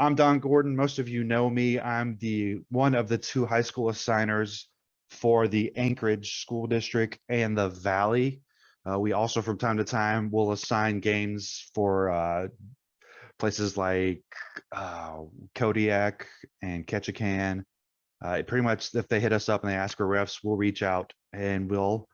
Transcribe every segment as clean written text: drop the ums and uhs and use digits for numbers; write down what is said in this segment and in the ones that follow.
I'm Don Gordon. Most of you know me. I'm the one of the two high school assigners for the Anchorage School District and the Valley. We also, from time to time, will assign games for places like uh, Kodiak and Ketchikan. Pretty much, if they hit us up and they ask for refs, we'll reach out and we'll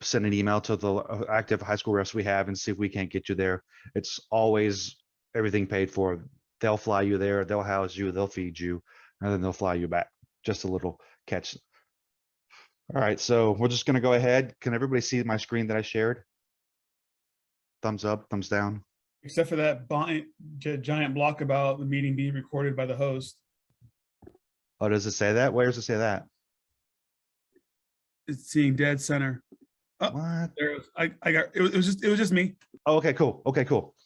send an email to the active high school refs we have and see if we can't get you there. It's always everything paid for. They'll fly you there, they'll house you, they'll feed you, and then they'll fly you back. Just a little catch. All right, so we're just gonna go ahead. Can everybody see my screen that I shared? Thumbs up, thumbs down. Except for that giant block about the meeting being recorded by the host. Oh, does it say that? Where does it say that? It's seeing dead center. Oh, What? there it was. I got it was just me. Oh, okay, cool. Okay, cool.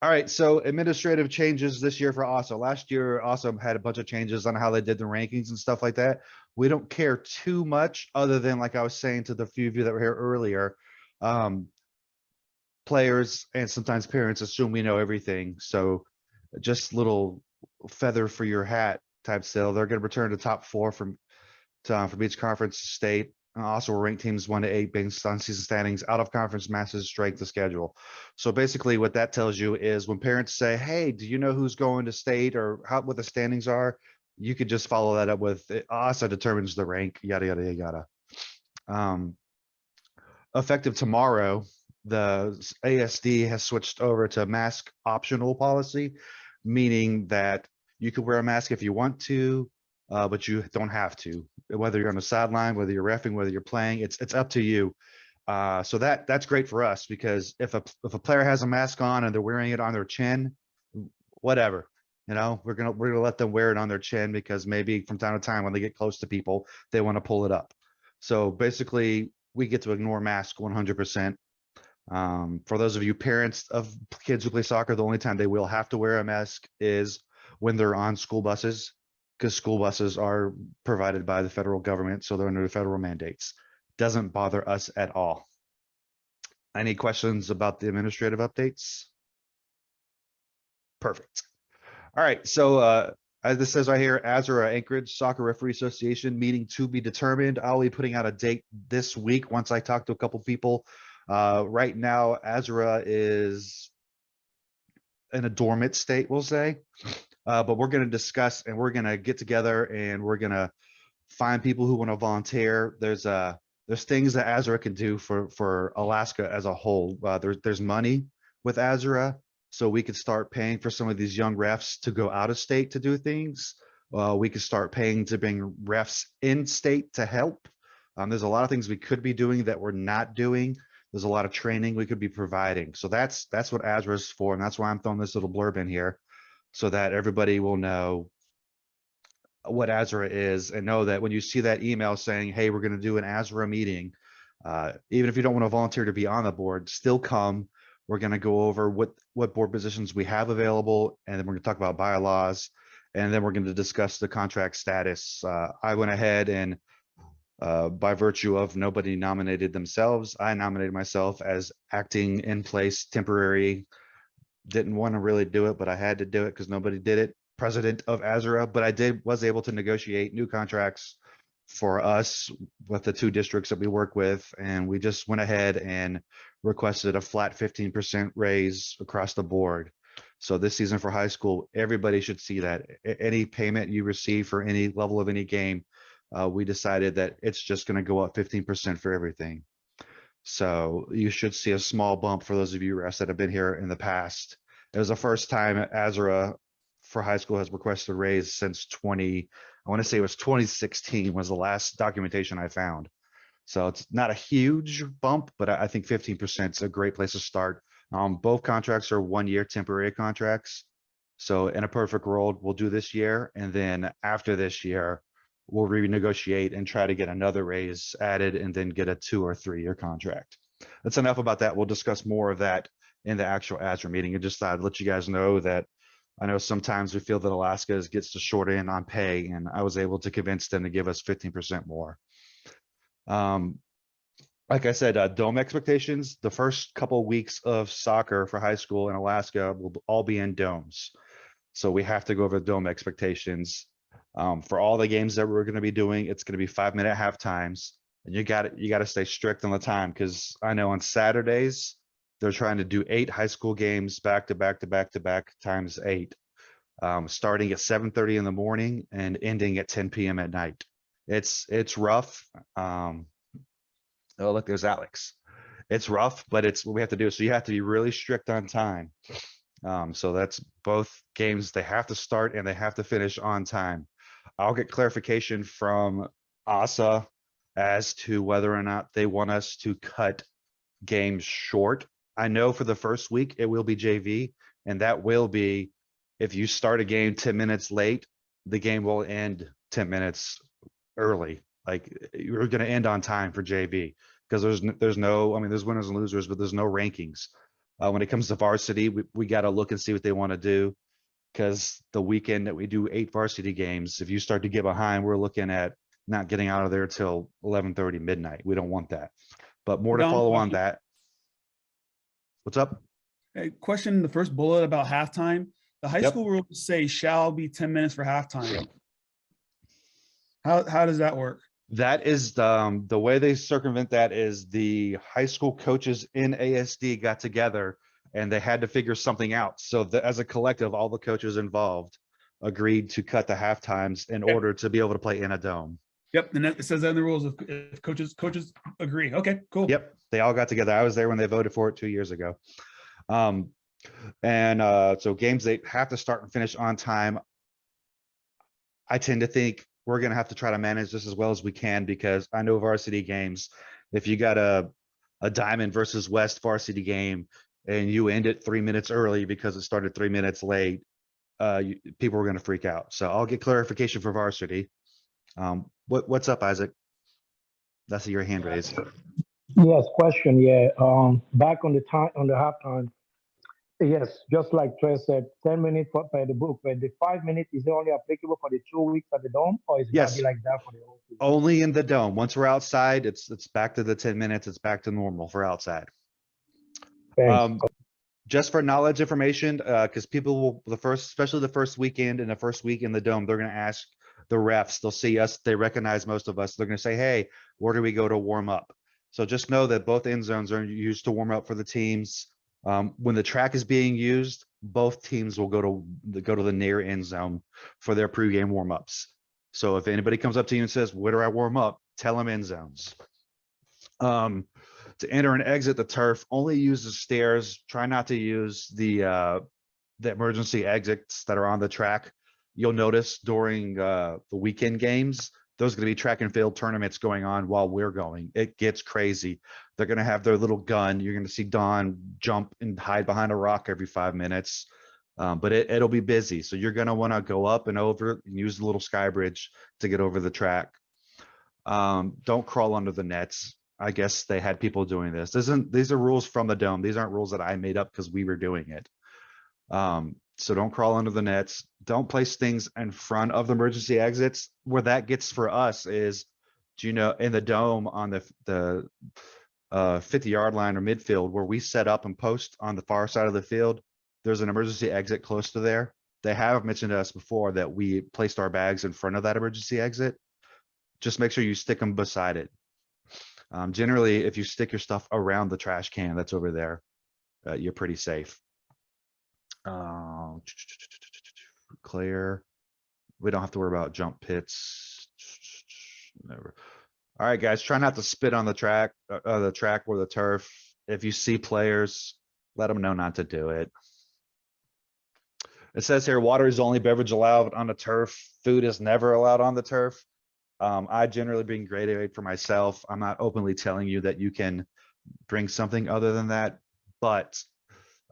All right, so administrative changes this year for ASA. Last year, ASA had a bunch of changes on how they did the rankings and stuff like that. We don't care too much, other than, like I was saying to the few of you that were here earlier, players and sometimes parents assume we know everything. So just little feather for your hat type still. They're going to return to top four from each conference state. Also, we're ranked teams 1 to 8 based on season standings, out of conference masses, strength of schedule. So basically, what that tells you is when parents say, "Hey, do you know who's going to state or what the standings are?" You could just follow that up with ASA determines the rank, yada yada yada. Effective tomorrow, the ASD has switched over to mask optional policy, meaning that you can wear a mask if you want to, but you don't have to. Whether you're on the sideline, whether you're reffing, whether you're playing, it's up to you. So that's great for us, because if a player has a mask on and they're wearing it on their chin, whatever, we're gonna let them wear it on their chin, because maybe from time to time when they get close to people, they want to pull it up. So basically, we get to ignore mask 100%. For those of you parents of kids who play soccer, the only time they will have to wear a mask is when they're on school buses, because school buses are provided by the federal government, so they're under the federal mandates. Doesn't bother us at all. Any questions about the administrative updates? Perfect. All right, so as this says right here, ASRA Anchorage Soccer Referee Association meeting to be determined. I'll be putting out a date this week once I talk to a couple people. Right now, ASRA is in a dormant state, we'll say, but we're going to discuss and we're going to get together and we're going to find people who want to volunteer. There's things that ASRA can do for Alaska as a whole. There's money with ASRA, so we could start paying for some of these young refs to go out of state to do things. We could start paying to bring refs in state to help. There's a lot of things we could be doing that we're not doing. There's a lot of training we could be providing. So that's what ASRA is for, and that's why I'm throwing this little blurb in here, so that everybody will know what ASRA is and know that when you see that email saying, "Hey, we're going to do an ASRA meeting," even if you don't want to volunteer to be on the board, still come. We're going to go over what board positions we have available, and then we're going to talk about bylaws, and then we're going to discuss the contract status. I went ahead and by virtue of nobody nominated themselves, I nominated myself as acting in place temporary. Didn't want to really do it, but I had to do it because nobody did it. President of ASRA, but I was able to negotiate new contracts for us with the two districts that we work with, and we just went ahead and requested a flat 15% raise across the board. So this season for high school, everybody should see that. Any payment you receive for any level of any game, we decided that it's just going to go up 15% for everything. So you should see a small bump for those of you refs that have been here in the past. It was the first time ASRA for high school has requested a raise since I want to say it was 2016 was the last documentation I found. So it's not a huge bump, but I think 15% is a great place to start. Both contracts are 1-year temporary contracts. So in a perfect world, we'll do this year, and then after this year, we'll renegotiate and try to get another raise added and then get a 2 or 3-year contract. That's enough about that. We'll discuss more of that in the actual ASRA meeting. And just thought I'd let you guys know that I know sometimes we feel that Alaska gets the short end on pay, and I was able to convince them to give us 15% more. Like I said, dome expectations, the first couple of weeks of soccer for high school in Alaska will all be in domes. So we have to go over the dome expectations. For all the games that we're going to be doing, it's going to be 5-minute half times. And you got to stay strict on the time, because I know on Saturdays they're trying to do 8 high school games back to back to back to back times 8, starting at 7:30 in the morning and ending at 10 p.m. at night. It's rough. Oh, look, there's Alex. It's rough, but it's what we have to do. So you have to be really strict on time. So that's both games. They have to start and they have to finish on time. I'll get clarification from ASA as to whether or not they want us to cut games short. I know for the first week it will be JV, and that will be, if you start a game 10 minutes late, the game will end 10 minutes early. Like, you're going to end on time for JV, because there's no, I mean, there's winners and losers, but there's no rankings. When it comes to varsity, we got to look and see what they want to do, because the weekend that we do 8 varsity games, if you start to get behind, we're looking at not getting out of there till 11:30 midnight. We don't want that. But more to Don, follow on that. What's up? a question, the first bullet about halftime. The high Yep. school rules say shall be 10 minutes for halftime. How does that work? That is the way they circumvent that is the high school coaches in ASD got together and they had to figure something out. So as a collective, all the coaches involved agreed to cut the half times in order to be able to play in a dome. Yep, and it says that in the rules if coaches agree. Okay, cool. Yep, they all got together. I was there when they voted for it 2 years ago. So games, they have to start and finish on time. I tend to think we're going to have to try to manage this as well as we can, because I know varsity games, if you got a Diamond versus West varsity game and you end it 3 minutes early because it started 3 minutes late, people are going to freak out. So I'll get clarification for varsity. What's up, Isaac? That's your hand raised. Yes, question. Yeah. Back on the halftime. Yes, just like Trey said, 10 minutes by the book, but the 5 minutes is only applicable for the 2 weeks at the dome, or is it Yes. gonna be like that for the whole season? Only in the dome. Once we're outside, it's back to the 10 minutes. It's back to normal for outside. Thanks. Just for knowledge information, because people will, especially the first weekend and the first week in the dome, they're going to ask the refs. They'll see us. They recognize most of us. They're going to say, hey, where do we go to warm up? So just know that both end zones are used to warm up for the teams. When the track is being used, both teams will go to the near end zone for their pregame warm-ups. So if anybody comes up to you and says, where do I warm up? Tell them end zones. To enter and exit the turf, only use the stairs. Try not to use the emergency exits that are on the track. You'll notice during the weekend games, there's going to be track and field tournaments going on while we're going. It gets crazy. They're going to have their little gun. You're going to see Don jump and hide behind a rock every 5 minutes. But it'll be busy. So you're going to want to go up and over and use the little sky bridge to get over the track. Don't crawl under the nets. I guess they had people doing this. These are rules from the dome. These aren't rules that I made up because we were doing it. So don't crawl under the nets. Don't place things in front of the emergency exits. Where that gets for us is, in the dome on the 50-yard line or midfield, where we set up and post on the far side of the field, there's an emergency exit close to there. They have mentioned to us before that we placed our bags in front of that emergency exit. Just make sure you stick them beside it. Generally, if you stick your stuff around the trash can that's over there, you're pretty safe. Clear. We don't have to worry about jump pits. Never. All right, guys, try not to spit on the track or the turf. If you see players, let them know not to do it. It says here, water is the only beverage allowed on the turf. Food is never allowed on the turf. I generally bring Gatorade for myself. I'm not openly telling you that you can bring something other than that, but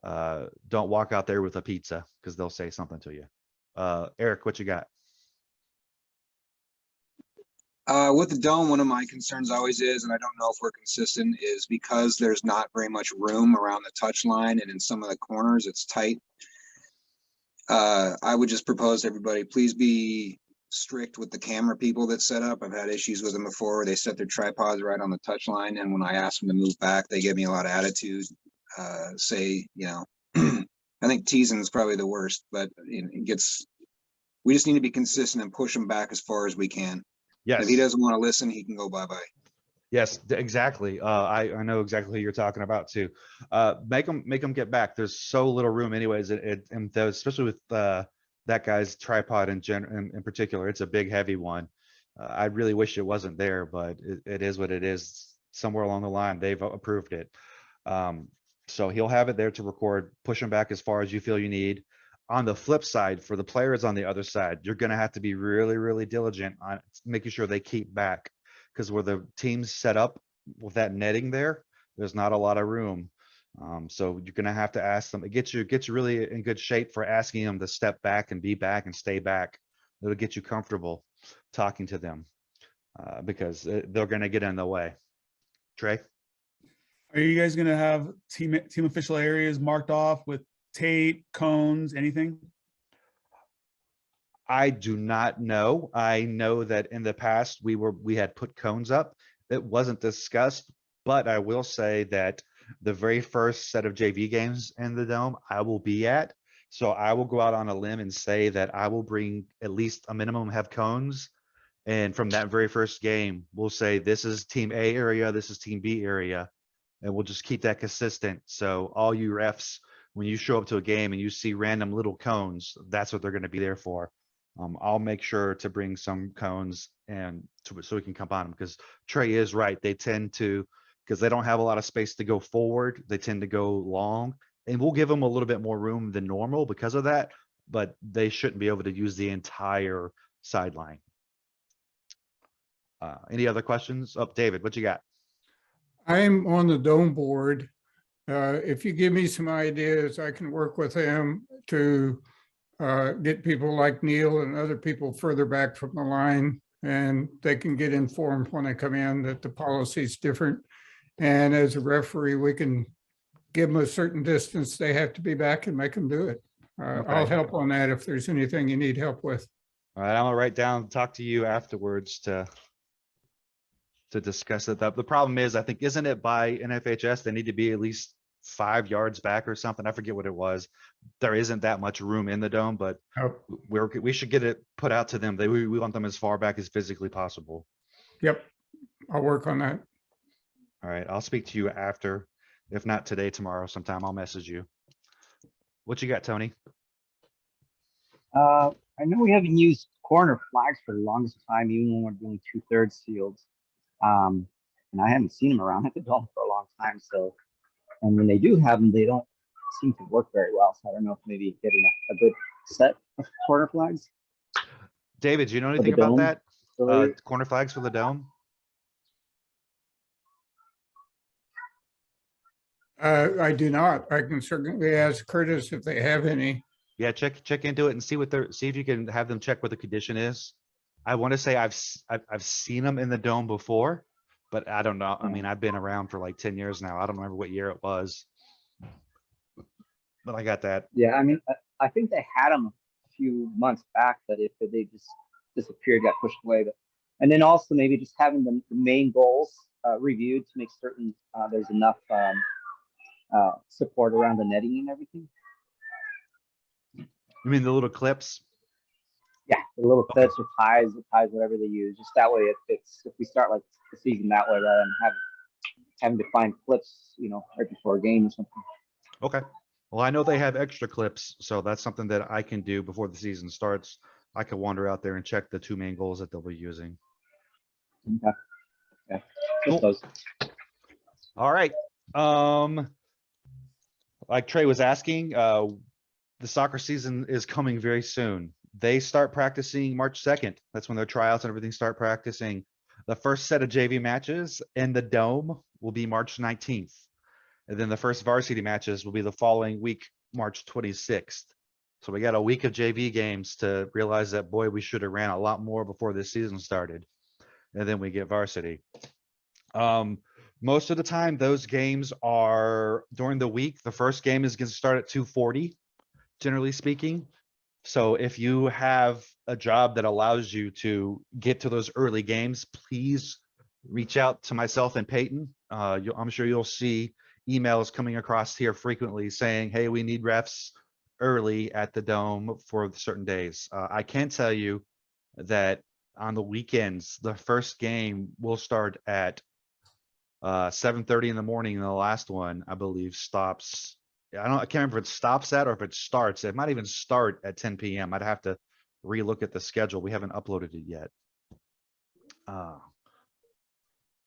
don't walk out there with a pizza because they'll say something to you. Eric, what you got? With the dome, one of my concerns always is, and I don't know if we're consistent, is because there's not very much room around the touch line and in some of the corners, it's tight. I would just propose to everybody, please be strict with the camera people that set up. I've had issues with them before where they set their tripods right on the touch line, and when I ask them to move back, they give me a lot of attitude. Say, I think teasing is probably the worst, but it gets, we just need to be consistent and push him back as far as we can. Yes. If he doesn't want to listen, he can go bye-bye. Yes, exactly. I know exactly who you're talking about too. Make them get back. There's so little room anyways. Especially with that guy's tripod in particular, it's a big, heavy one. I really wish it wasn't there, but it is what it is. Somewhere along the line, they've approved it. So he'll have it there to record, push him back as far as you feel you need. On the flip side, for the players on the other side, you're going to have to be really, really diligent on making sure they keep back, because where the team's set up with that netting there, there's not a lot of room. So you're going to have to ask them. It gets you really in good shape for asking them to step back and be back and stay back. It'll get you comfortable talking to them because they're going to get in the way. Trey? Are you guys gonna have team official areas marked off with tape, cones, anything? I do not know. I know that in the past we had put cones up. It wasn't discussed, but I will say that the very first set of JV games in the Dome I will be at. So I will go out on a limb and say that I will bring at least a minimum have cones. And from that very first game, we'll say this is team A area, this is team B area. And we'll just keep that consistent. So all you refs, when you show up to a game and you see random little cones, that's what they're going to be there for. I'll make sure to bring some cones and so we can come on them, because Trey is right. They tend to, because they don't have a lot of space to go forward, they tend to go long, and we'll give them a little bit more room than normal because of that, but they shouldn't be able to use the entire sideline. Any other questions? Oh, David, what you got? I'm on the Dome board. If you give me some ideas, I can work with them to get people like Neil and other people further back from the line, and they can get informed when they come in that the policy is different. And as a referee, we can give them a certain distance they have to be back and make them do it. I'll help on that if there's anything you need help with. All right, I'm gonna write down, talk to you afterwards to discuss it. The problem is, I think, isn't it by NFHS, they need to be at least 5 yards back or something? I forget what it was. There isn't that much room in the Dome, but we should get it put out to them. We want them as far back as physically possible. Yep, I'll work on that. All right, I'll speak to you after. If not today, tomorrow sometime, I'll message you. What you got, Tony? I know we haven't used corner flags for the longest time, even when we're doing 2/3 fields. And I haven't seen them around at the Dome for a long time. So, and when they do have them, they don't seem to work very well. So I don't know if maybe getting a good set of corner flags. David, do you know anything about that? So Corner flags for the Dome? I do not. I can certainly ask Curtis if they have any. Yeah, check into it and see if you can have them check what the condition is. I want to say I've seen them in the Dome before, but I don't know. I mean, I've been around for like 10 years now. I don't remember what year it was, but I got that. yeah, I mean, I think they had them a few months back, but if they just disappeared, got pushed away. And then also maybe just having the main goals reviewed to make certain there's enough support around the netting and everything. You mean the little clips? Yeah, the little clips or ties, whatever they use. Just that way, if we start like the season that way, rather than having to find clips, right before a game or something. Okay. Well, I know they have extra clips, so that's something that I can do before the season starts. I can wander out there and check the 2 main goals that they'll be using. Okay. Yeah. Cool. All right. Like Trey was asking, the soccer season is coming very soon. They start practicing March 2nd. That's when their tryouts and everything start practicing. The first set of JV matches in the Dome will be March 19th. And then the first varsity matches will be the following week, March 26th. So we got a week of JV games to realize that, boy, we should have ran a lot more before this season started. And then we get varsity. Most of the time, those games are during the week. The first game is going to start at 2:40, generally speaking. So if you have a job that allows you to get to those early games, please reach out to myself and Peyton. I'm sure you'll see emails coming across here frequently saying, hey, we need refs early at the Dome for certain days. I can tell you that on the weekends, the first game will start at 7:30 in the morning, and the last one, I believe, stops. I can't remember if it stops at or if it starts. It might even start at 10 p.m. I'd have to relook at the schedule. We haven't uploaded it yet.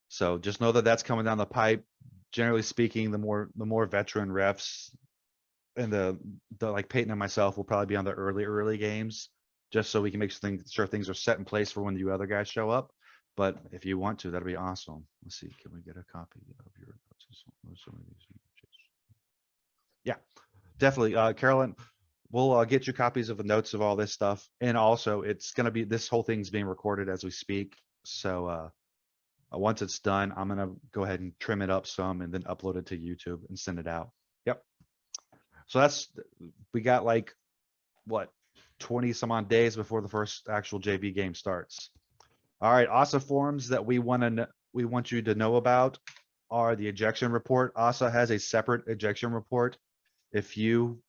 So just know that that's coming down the pipe. Generally speaking, the more veteran refs and the like Peyton and myself will probably be on the early games, just so we can make sure things are set in place for when you other guys show up. But if you want to, that'd be awesome. Let's see, can we get a copy of your notes? Yeah, definitely. Carolyn, we'll get you copies of the notes of all this stuff. And also it's going to be, this whole thing's being recorded as we speak. So once it's done, I'm going to go ahead and trim it up some and then upload it to YouTube and send it out. Yep. So we got like, what, 20 some odd days before the first actual JV game starts. All right, ASA forms that we want you to know about are the ejection report. ASA has a separate ejection report. If you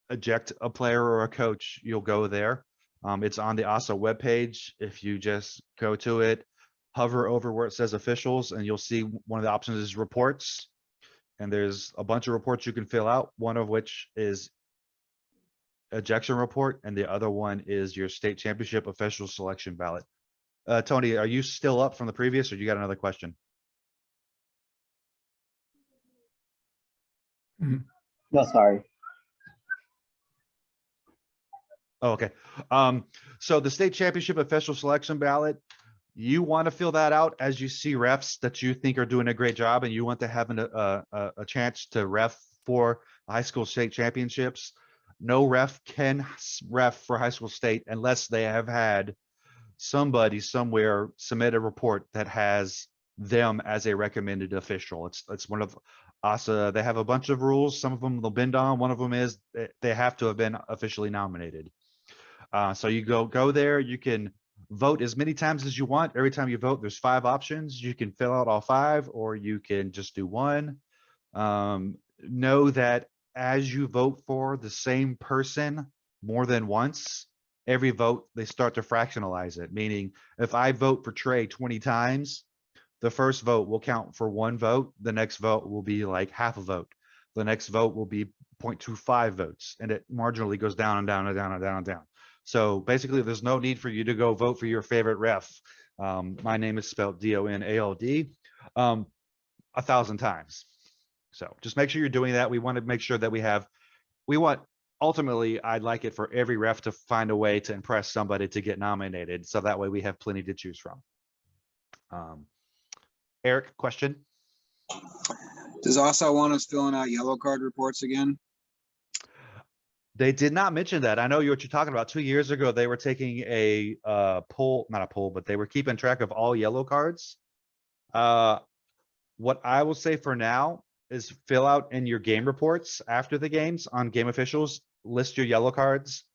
eject a player or a coach, you'll go there. It's on the ASA webpage. If you just go to it, hover over where it says officials, and you'll see one of the options is reports. And there's a bunch of reports you can fill out, one of which is ejection report, and the other one is your state championship official selection ballot. Tony, are you still up from the previous, or you got another question? No, sorry. Oh, okay. So the state championship official selection ballot, you want to fill that out as you see refs that you think are doing a great job, and you want to have a chance to ref for high school state championships. No ref can ref for high school state unless they have had somebody somewhere submit a report that has them as a recommended official. It's one of ASA. They have a bunch of rules. Some of them they'll bend on. One of them is they have to have been officially nominated. So you go there. You can vote as many times as you want. Every time you vote, there's 5 options. You can fill out all 5, or you can just do one. Know that as you vote for the same person more than once, every vote, they start to fractionalize it. Meaning, if I vote for Trey 20 times, the first vote will count for 1 vote. The next vote will be like half a vote. The next vote will be 0.25 votes. And it marginally goes down and down and down and down and down. So basically, there's no need for you to go vote for your favorite ref. My name is spelled DONALD 1,000 times. So just make sure you're doing that. We want to make sure that ultimately, I'd like it for every ref to find a way to impress somebody to get nominated. So that way we have plenty to choose from. Eric, question? Does ASA want us filling out yellow card reports again? They did not mention that. I know what you're talking about. 2 years ago, they were taking a poll, not a poll, but they were keeping track of all yellow cards. What I will say for now is fill out in your game reports after the games on game officials, list your yellow cards,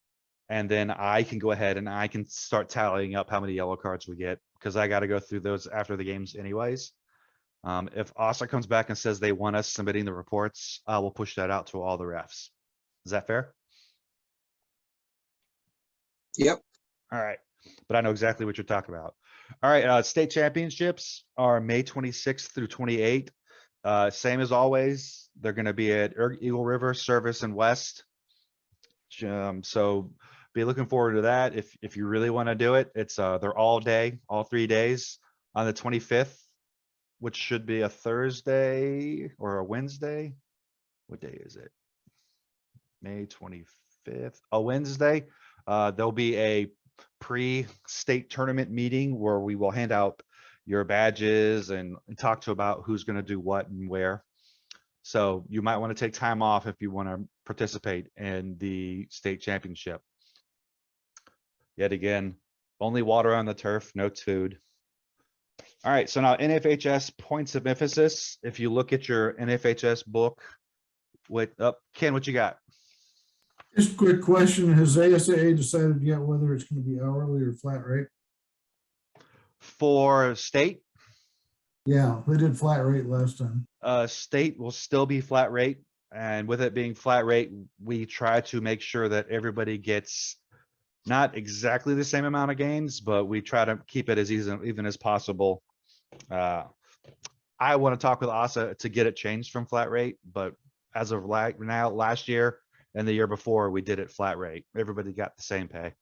and then I can go ahead and I can start tallying up how many yellow cards we get, because I got to go through those after the games anyways. If ASA comes back and says they want us submitting the reports, I will push that out to all the refs. Is that fair? Yep. All right. But I know exactly what you're talking about. All right. State championships are May 26th through 28th. Same as always. They're going to be at Eagle River, Service, and West. So be looking forward to that. If you really want to do it, they're all day, all 3 days on the 25th, which should be a Thursday or a Wednesday. What day is it? May 25th, a Wednesday. There'll be a pre-state tournament meeting where we will hand out your badges and talk to about who's going to do what and where. So you might want to take time off if you want to participate in the state championship. Yet again, only water on the turf, no food. All right, so now NFHS points of emphasis. If you look at your NFHS book, Ken, what you got? Just a quick question. Has ASA decided yet whether it's going to be hourly or flat rate? For state? Yeah, they did flat rate last time. State will still be flat rate. And with it being flat rate, we try to make sure that everybody gets not exactly the same amount of games, but we try to keep it as even as possible. I want to talk with ASA to get it changed from flat rate, but as of now, last year and the year before, we did it flat rate. Everybody got the same pay.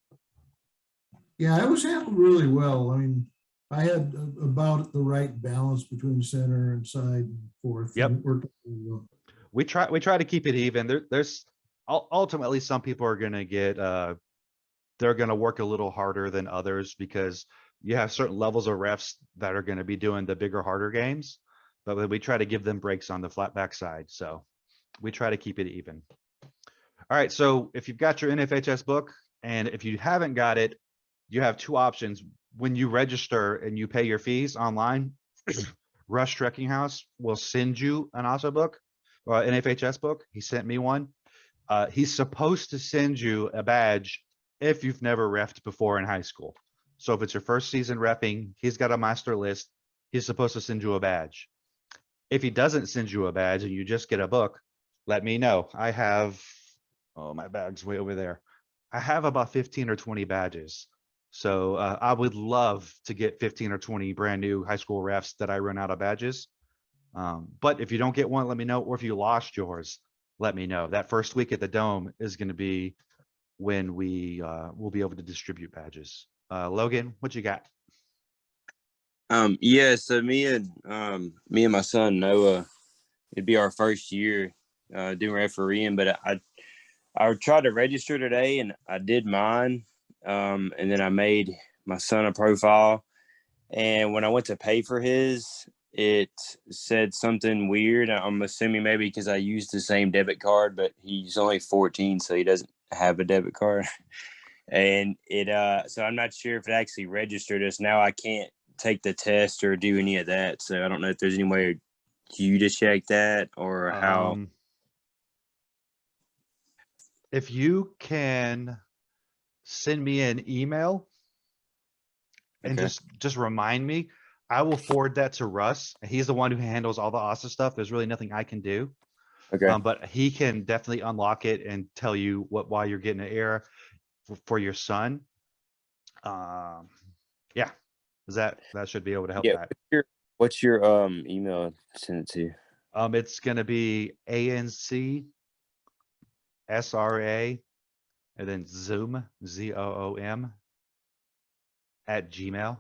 Yeah, it was handled really well. I mean, I had about the right balance between center and side and forth. Yep. and it worked really well. We try to keep it even. There's ultimately some people are gonna get they're gonna work a little harder than others because you have certain levels of refs that are gonna be doing the bigger, harder games, but we try to give them breaks on the flat back side. So we try to keep it even. All right, so if you've got your NFHS book and if you haven't got it, you have two options. When you register and you pay your fees online, Rush Trekking House will send you an ASA book or an NFHS book. He sent me one. He's supposed to send you a badge if you've never reffed before in high school. So if it's your first season repping, he's got a master list. He's supposed to send you a badge. If he doesn't send you a badge and you just get a book, let me know. I have, oh, my bag's way over there. I have about 15 or 20 badges. So I would love to get 15 or 20 brand new high school refs that I run out of badges. But if you don't get one, let me know. Or if you lost yours, let me know. That first week at the Dome is going to be when we will be able to distribute badges. Logan, what you got? Yeah, so me and my son Noah, it'd be our first year doing refereeing, but I tried to register today and I did mine. And then I made my son a profile. And when I went to pay for his, it said something weird. I'm assuming maybe because I used the same debit card, but he's only 14, so he doesn't have a debit card. And so I'm not sure if it actually registered us. Now I can't take the test or do any of that. So I don't know if there's any way you to check that or how. If you can send me an email and Okay. just remind me, I will forward that to Russ. He's the one who handles all the ASA stuff. There's really nothing I can do. Okay. But he can definitely unlock it and tell you why you're getting an error for your son. Yeah, that should be able to help that. What's your email to send it to? It's gonna be ANC SRA and then Zoom ZOOM at Gmail.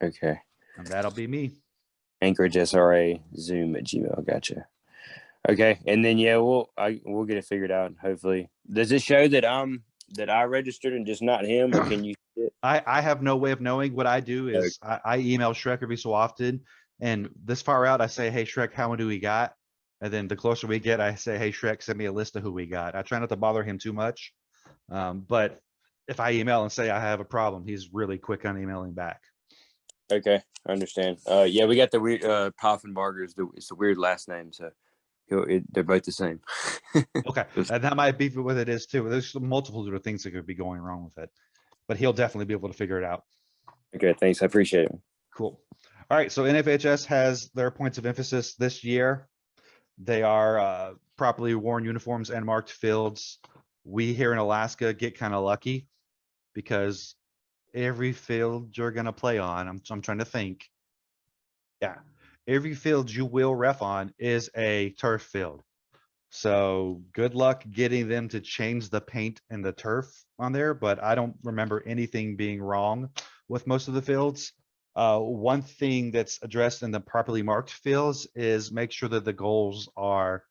Okay. And that'll be me. Anchorage SRA Zoom at Gmail. Gotcha. Okay, and then we'll get it figured out. Hopefully, does it show that I registered and just not him, or can you see it? I have no way of knowing. What I do is I email Shrek every so often, and this far out I say, hey Shrek, how many do we got? And then the closer we get, I say, hey Shrek, send me a list of who we got. I try not to bother him too much, but if I email and say I have a problem, he's really quick on emailing back. Okay, I understand. Yeah, we got the weird Poffenbarger. It's the weird last name, so they're both the same. Okay, and that might be what it is too. There's multiple little things that could be going wrong with it, but he'll definitely be able to figure it out. Okay, thanks. I appreciate it. Cool. All right, so NFHS has their points of emphasis this year. They are properly worn uniforms and marked fields. We here in Alaska get kind of lucky because every field you're going to play on, I'm trying to think. Yeah, every field you will ref on is a turf field. So good luck getting them to change the paint and the turf on there, but I don't remember anything being wrong with most of the fields. One thing that's addressed in the properly marked fields is make sure that the goals are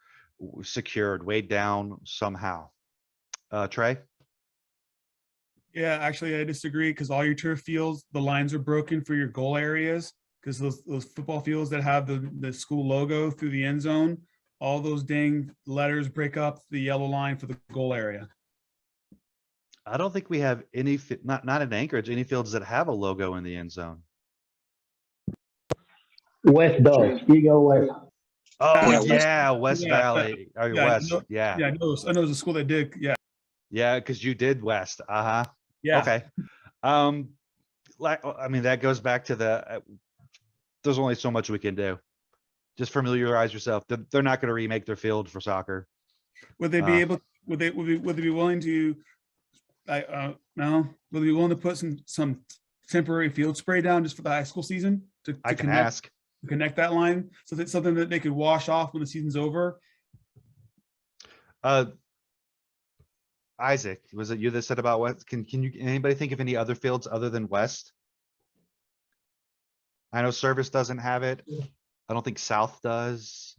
secured, weighed down somehow. Trey? Yeah, actually, I disagree because all your turf fields, the lines are broken for your goal areas because those football fields that have the school logo through the end zone, all those dang letters break up the yellow line for the goal area. I don't think we have any, not in Anchorage, any fields that have a logo in the end zone. West does. Eagle West. Oh Yeah, West Valley or West. Yeah, I know there's a school that did. Yeah, because you did West. Yeah. Okay. Like, I mean, that goes back to there's only so much we can do. just familiarize yourself. They're not going to remake their field for soccer. Would they be Uh, able, would they be willing to, no, would they be willing to put some temporary field spray down just for the high school season to I can connect, ask. connect that line? So that's something that they could wash off when the season's over. Isaac, was it you that said about what? Can you, anybody think of any other fields other than West? I know Service doesn't have it. I don't think South does.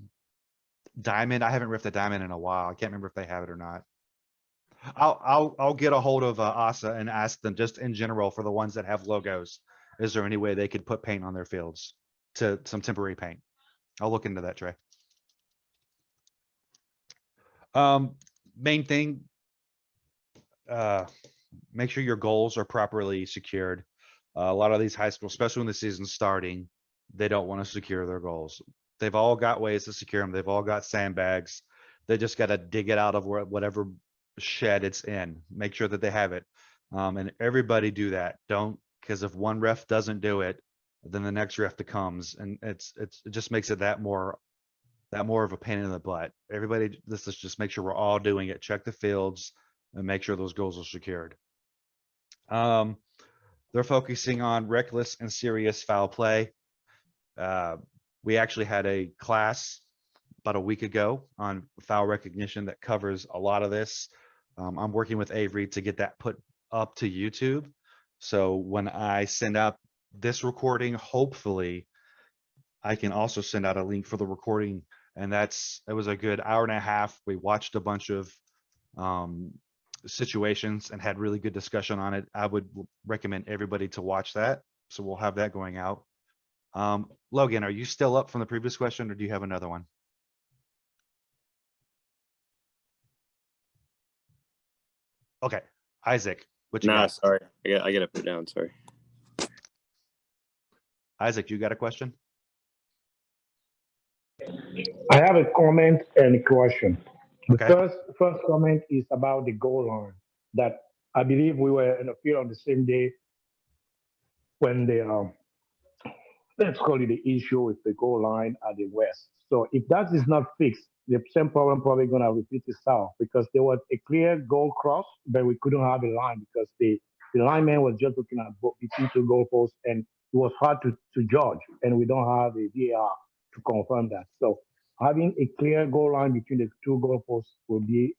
Diamond, I haven't ripped a Diamond in a while. I can't remember if they have it or not. I'll get a hold of ASA and ask them just in general for the ones that have logos. Is there any way they could put paint on their fields to some temporary paint? I'll look into that, Trey. Main thing, make sure your goals are properly secured. A lot of these high schools, especially when the season's starting, they don't want to secure their goals. They've all got ways to secure them. They've all got sandbags. They just got to dig it out of whatever shed it's in. Make sure that they have it. And everybody do that. Don't, because if one ref doesn't do it, then the next ref that comes, and it just makes it that more of a pain in the butt. Everybody, let's just make sure we're all doing it. Check the fields and make sure those goals are secured. They're focusing on reckless and serious foul play. We actually had a class about a week ago on foul recognition that covers a lot of this. I'm working with Avery to get that put up to YouTube. So when I send out this recording, hopefully I can also send out a link for the recording. And it was a good hour and a half. We watched a bunch of situations and had really good discussion on it. I would recommend everybody to watch that. So we'll have that going out. Logan, are you still up from the previous question, or do you have another one? Okay, Isaac, what you Nah, got? sorry. I gotta put it down. Sorry. Isaac, you got a question? I have a comment and a question. The Okay. first comment is about the goal line. That I believe we were in the field on the same day when the let's call it the issue with the goal line at the west. So if that is not fixed, the same problem probably going to repeat itself, because there was a clear goal cross, but we couldn't have a line because the lineman was just looking at between two goalposts, and it was hard to judge, and we don't have a VAR to confirm that. So having a clear goal line between the two goalposts will be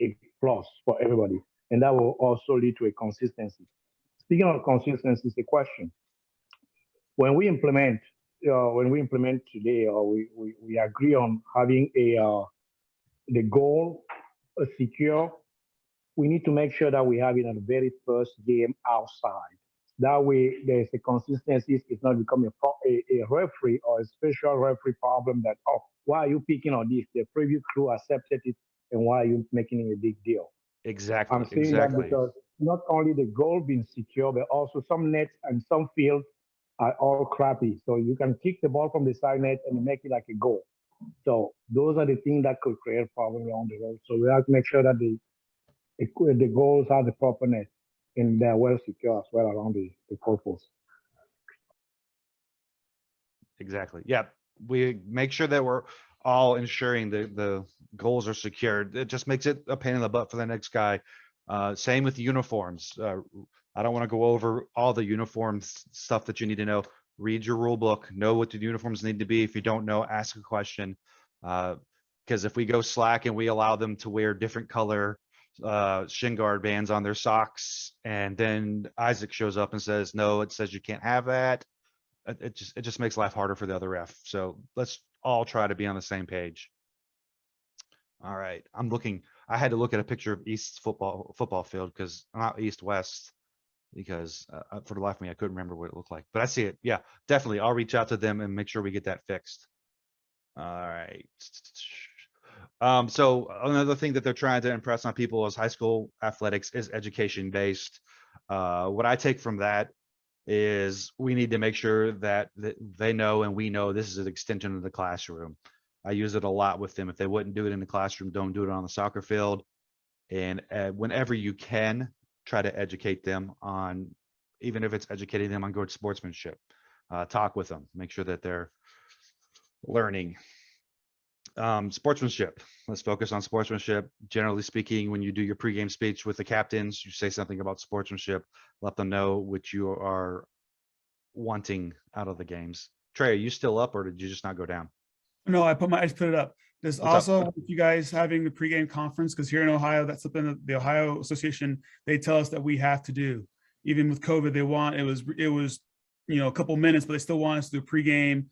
a plus for everybody, and that will also lead to a consistency. Speaking of consistency, it's a question. When we implement today, or we agree on having the goal secure, we need to make sure that we have it on the very first game outside. That way, there's a consistency. It's not becoming a referee or a special referee problem that, oh, why are you picking on this? The previous crew accepted it, and why are you making it a big deal? Exactly. I'm saying that because not only the goal being secure, but also some nets and some fields are all crappy. So you can kick the ball from the side net and make it like a goal. So those are the things that could create problems on the road. So we have to make sure that the goals have the proper net and they're well secure as well around the goalpost. Exactly. Yeah. We make sure that we're all ensuring the goals are secured. It just makes it a pain in the butt for the next guy. Same with uniforms. I don't want to go over all the uniforms stuff that you need to know. Read your rule book, know what the uniforms need to be. If you don't know, ask a question. Because if we go slack and we allow them to wear different color shin guard bands on their socks, and then Isaac shows up and says, no, it says you can't have that. It just makes life harder for the other ref. So let's all try to be on the same page. All right, I had to look at a picture of East football field, because not East West, because for the life of me I couldn't remember what it looked like, but I see it. Yeah, definitely. I'll reach out to them and make sure we get that fixed. All right. So another thing that they're trying to impress on people is high school athletics is education based. What I take from that is we need to make sure that they know and we know this is an extension of the classroom. I use it a lot with them. If they wouldn't do it in the classroom, don't do it on the soccer field. And whenever you can, try to educate them on, even if it's educating them on good sportsmanship. Talk with them, make sure that they're Learning. Sportsmanship. Let's focus on sportsmanship. Generally speaking, when you do your pregame speech with the captains, you say something about sportsmanship, let them know what you are wanting out of the games. Trey, are you still up or did you just not go down? No, I just put it up. There's What's up? also with you guys having the pregame conference, because here in Ohio, that's something that the Ohio Association, they tell us that we have to do. Even with COVID, it was a couple minutes, but they still want us to do pregame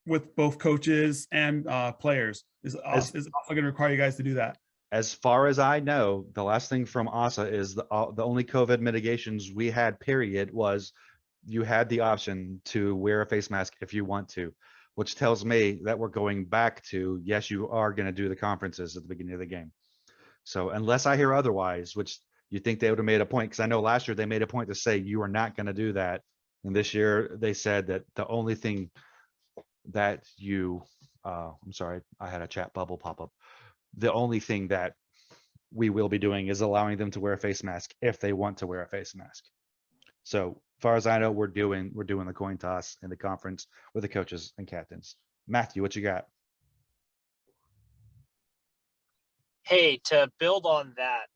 with both coaches and players. Is also going to require you guys to do that. As far as I know, the last thing from ASA is the only COVID mitigations we had, period, was you had the option to wear a face mask if you want to, which tells me that we're going back to, yes, you are going to do the conferences at the beginning of the game. So unless I hear otherwise, which you think they would have made a point, because I know last year they made a point to say you are not going to do that. And this year they said that the only thing that you, I'm sorry, I had a chat bubble pop up. The only thing that we will be doing is allowing them to wear a face mask if they want to wear a face mask. So as far as I know, we're doing the coin toss in the conference with the coaches and captains. Matthew, what you got? Hey, to build on that,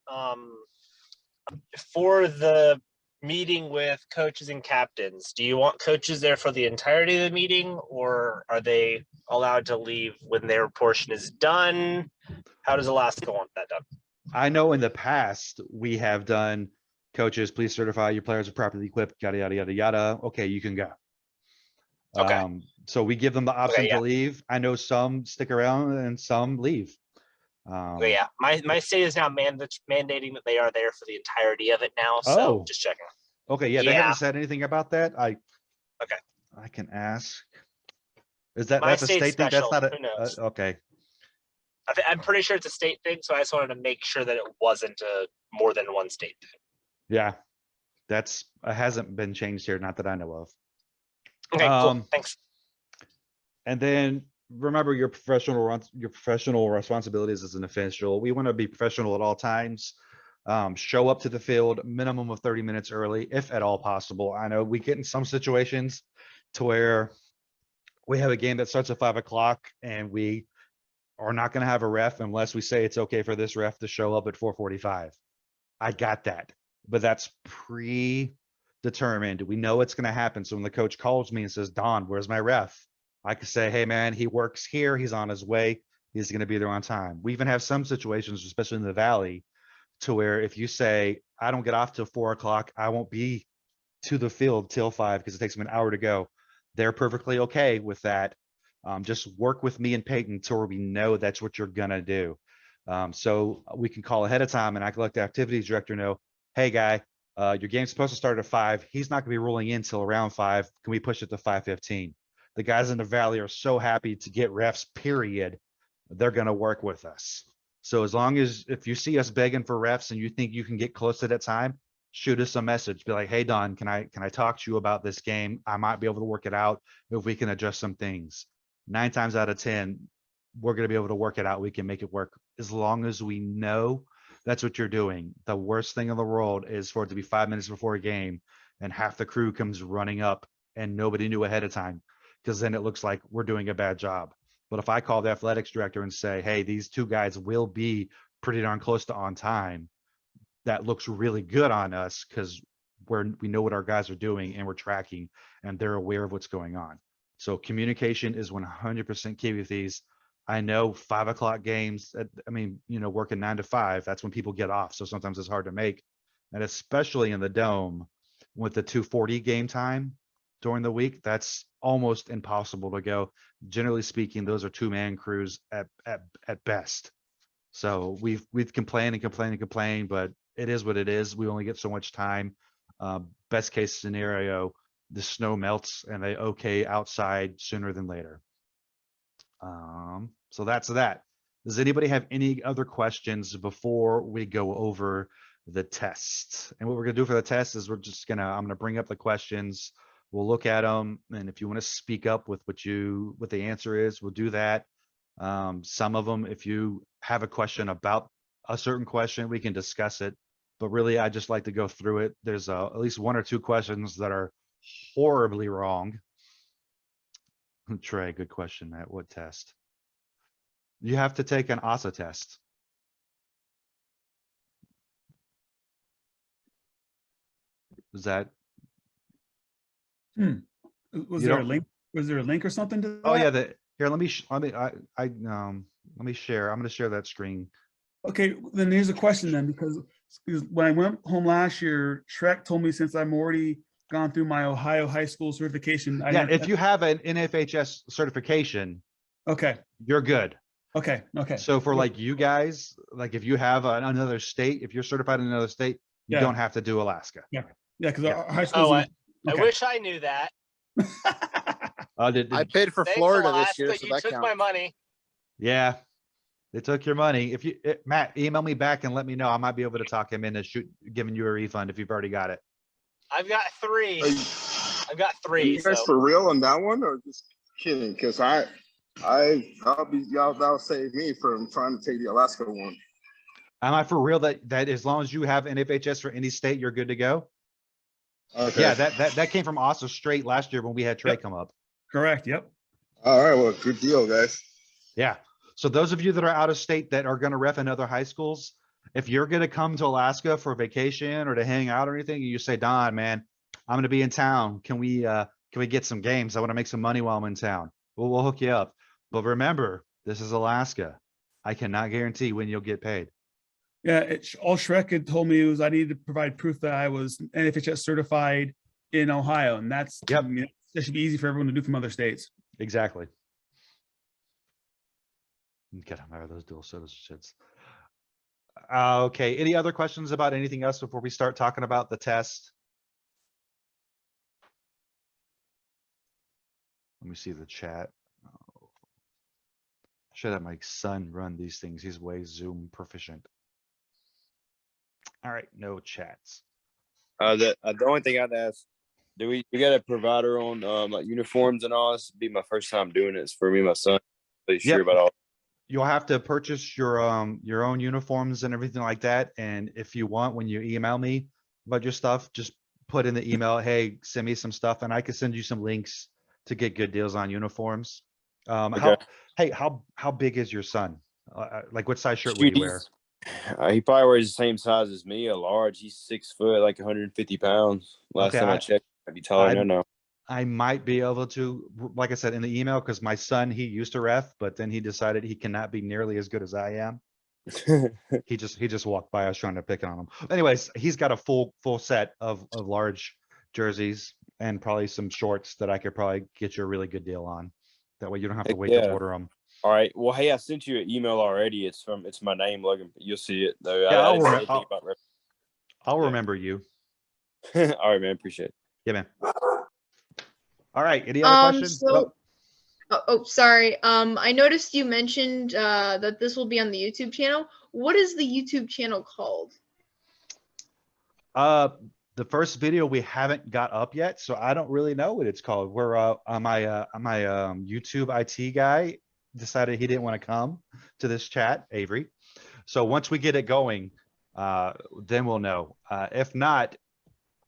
for the meeting with coaches and captains, do you want coaches there for the entirety of the meeting, or are they allowed to leave when their portion is done? How does Alaska want that done? I know in the past we have done, coaches, please certify your players are properly equipped, yada, yada, yada, yada. Okay, you can go. Okay. So we give them the option Okay, yeah. to leave. I know some stick around and some leave. Okay, yeah. My state is now mandating that they are there for the entirety of it now. So Oh. just checking. Okay, yeah, they Yeah. haven't said anything about that. Okay. I can ask. Is that My that's a state's state thing? That's special. not Who knows? okay. I'm pretty sure it's a state thing, so I just wanted to make sure that it wasn't a more than one state thing. Yeah, that's hasn't been changed here, not that I know of. Okay, cool. Thanks. And then remember your professional responsibilities as an official. We want to be professional at all times. Show up to the field minimum of 30 minutes early, if at all possible. I know we get in some situations to where we have a game that starts at 5 o'clock and we are not going to have a ref unless we say it's okay for this ref to show up at 4:45. I got that, but that's predetermined. We know it's going to happen. So when the coach calls me and says, Don, where's my ref? I could say, hey man, he works here. He's on his way. He's going to be there on time. We even have some situations, especially in the Valley, to where if you say, I don't get off till 4 o'clock, I won't be to the field till 5 because it takes them an hour to go. They're perfectly okay with that. Just work with me and Peyton till we know that's what you're gonna do. So we can call ahead of time and I can let the activities director know, hey guy, your game's supposed to start at 5. He's not gonna be rolling in till around 5. Can we push it to 5:15? The guys in the Valley are so happy to get refs, period. They're gonna work with us. So as long as if you see us begging for refs and you think you can get close to that time, shoot us a message. Be like, hey Don, can I talk to you about this game? I might be able to work it out if we can adjust some things. 9 times out of 10, we're going to be able to work it out. We can make it work as long as we know that's what you're doing. The worst thing in the world is for it to be 5 minutes before a game and half the crew comes running up and nobody knew ahead of time, because then it looks like we're doing a bad job. But if I call the athletics director and say, hey, these 2 guys will be pretty darn close to on time, that looks really good on us because we know what our guys are doing and we're tracking and they're aware of what's going on. So communication is 100% key with these. I know 5 o'clock games, I mean, working 9 to 5, that's when people get off. So sometimes it's hard to make. And especially in the Dome with the 2:40 game time during the week, that's almost impossible to go. Generally speaking, those are 2-man crews at best. So we've complained and complained and complained, but it is what it is. We only get so much time. Best case scenario, the snow melts and they okay outside sooner than later. So that's that. Does anybody have any other questions before we go over the test? And what we're gonna do for the test is I'm gonna bring up the questions. We'll look at them, and if you want to speak up with what the answer is, we'll do that. Some of them, if you have a question about a certain question, we can discuss it. But really, I just like to go through it. There's at least 1 or 2 questions that are horribly wrong. Trey, good question, Matt. What test? You have to take an ASA test. Is that? Was You there a don't- link? Was there a link or something to that? Oh yeah, here, let me share. I'm gonna share that screen. Okay, then here's a question then, because when I went home last year, Shrek told me since I'm already gone through my Ohio high school certification. I Yeah, didn't have if to- you have an NFHS certification, Okay, you're good. okay. So for like you guys, like if you have another state, if you're certified in another state, you Yeah. don't have to do Alaska. Yeah, because Yeah. our high school. Oh, I wish I knew that. I paid for Thanks, Florida Alaska. this year, so You that took counts. my money. Yeah, they took your money. If you, Matt, email me back and let me know. I might be able to talk him into giving you a refund if you've already got it. I've got 3. Are you, I've got are 3. you guys So for real on that one, or just kidding? Because that'll save me from trying to take the Alaska one. Am I for real that as long as you have NFHS for any state, you're good to go? Okay. Yeah, that came from ASA straight last year when we had Trey come up. Correct, yep. All right. Well, good deal, guys. Yeah. So those of you that are out of state that are going to ref in other high schools, if you're going to come to Alaska for vacation or to hang out or anything, and you say, Don, man, I'm going to be in town. Can we get some games? I want to make some money while I'm in town. Well, we'll hook you up. But remember, this is Alaska. I cannot guarantee when you'll get paid. Yeah, all Shrek had told me was I needed to provide proof that I was NFHS certified in Ohio, and that's, Yep. I mean, that should be easy for everyone to do from other states. Exactly. Get them out of those dual citizenships. Okay. Any other questions about anything else before we start talking about the test? Let me see the chat. Should have my son run these things. He's way Zoom proficient. All right, no chats. The only thing I'd ask, we got a provider on like uniforms and all? This would be my first time doing it. It's for me and my son. Pretty sure Yep. about all. You'll have to purchase your own uniforms and everything like that. And if you want, when you email me about your stuff, just put in the email, hey, send me some stuff, and I can send you some links to get good deals on uniforms. Okay. How big is your son? Like what size shirt would he wear? He probably wears the same size as me, a large. He's 6 foot, like 150 pounds. Last Okay, time I checked, I'd be taller than now. I might be able to, like I said in the email, because my son, he used to ref, but then he decided he cannot be nearly as good as I am. He just walked by. I was trying to pick on him. Anyways, he's got a full set of large jerseys and probably some shorts that I could probably get you a really good deal on. That way you don't have to wait to order them. All right. Well, hey, I sent you an email already. It's my name, Logan. You'll see it though. Yeah, I'll remember you. All right, man. Appreciate it. Yeah, man. All right. Any other questions? Sorry. I noticed you mentioned that this will be on the YouTube channel. What is the YouTube channel called? The first video we haven't got up yet, so I don't really know what it's called. We're my YouTube IT guy decided he didn't want to come to this chat, Avery. So once we get it going, then we'll know. If not,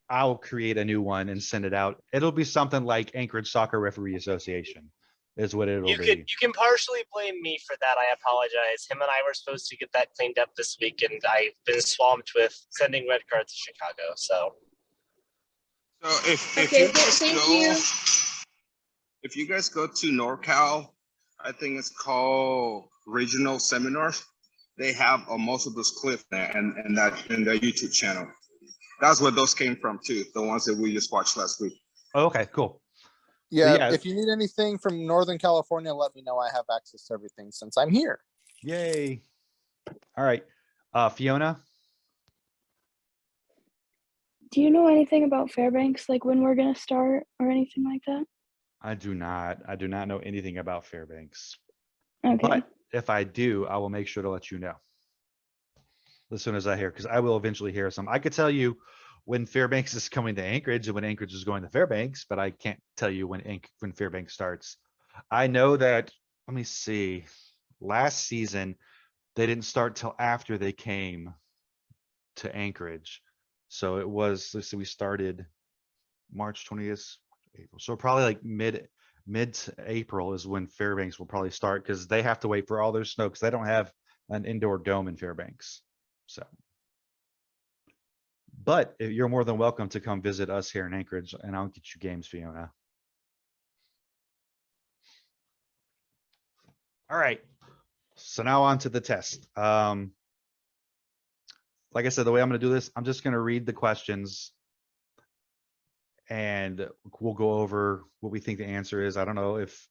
I'll create a new one and send it out. It'll be something like Anchorage Soccer Referee Association is what it'll be. you can partially blame me for that. I apologize. Him and I were supposed to get that cleaned up this week, and I've been swamped with sending red cards to Chicago. So If you guys go to NorCal, I think it's called Regional Seminars. They have most of those clips there and that in their YouTube channel. That's where those came from too. The ones that we just watched last week. Oh, okay, cool. Yeah, if you need anything from Northern California, let me know. I have access to everything since I'm here. Yay. All right. Fiona? Do you know anything about Fairbanks, like when we're going to start or anything like that? I do not know anything about Fairbanks. Okay. But if I do, I will make sure to let you know as soon as I hear, because I will eventually hear some. I could tell you when Fairbanks is coming to Anchorage and when Anchorage is going to Fairbanks, but I can't tell you when Fairbanks starts. I know that, let me see, last season, they didn't start till after they came to Anchorage. So it was, let's see, we started March 20th, April. So probably like mid-April is when Fairbanks will probably start because they have to wait for all their snow because they don't have an indoor dome in Fairbanks. So, but you're more than welcome to come visit us here in Anchorage, and I'll get you games, Fiona. All right. So now on to the test. Like I said, the way I'm going to do this, I'm just going to read the questions and we'll go over what we think the answer is. I don't know if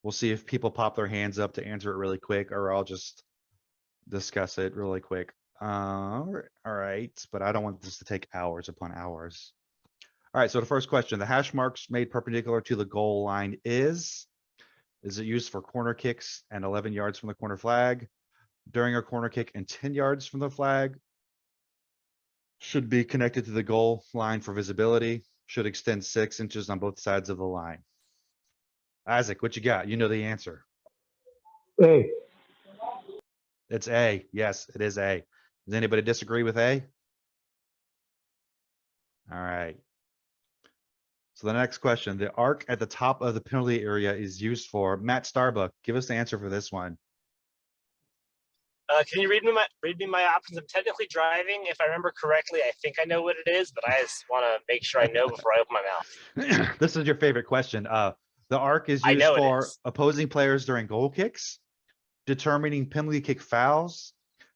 we'll see if people pop their hands up to answer it really quick, or I'll just discuss it really quick. All right, but I don't want this to take hours upon hours. All right, so the first question, the hash marks made perpendicular to the goal line is it used for corner kicks and 11 yards from the corner flag, during a corner kick and 10 yards from the flag, should be connected to the goal line for visibility, should extend 6 inches on both sides of the line? Isaac, what you got? You know the answer. Hey, It's A. Yes, it is A. Does anybody disagree with A? All right. So the next question, the arc at the top of the penalty area is used for Matt Starbuck. Give us the answer for this one. Can you read me my options? I'm technically driving. If I remember correctly, I think I know what it is, but I just want to make sure I know before I open my mouth. This is your favorite question. The arc is I used know it for is. opposing players during goal kicks, determining penalty kick fouls,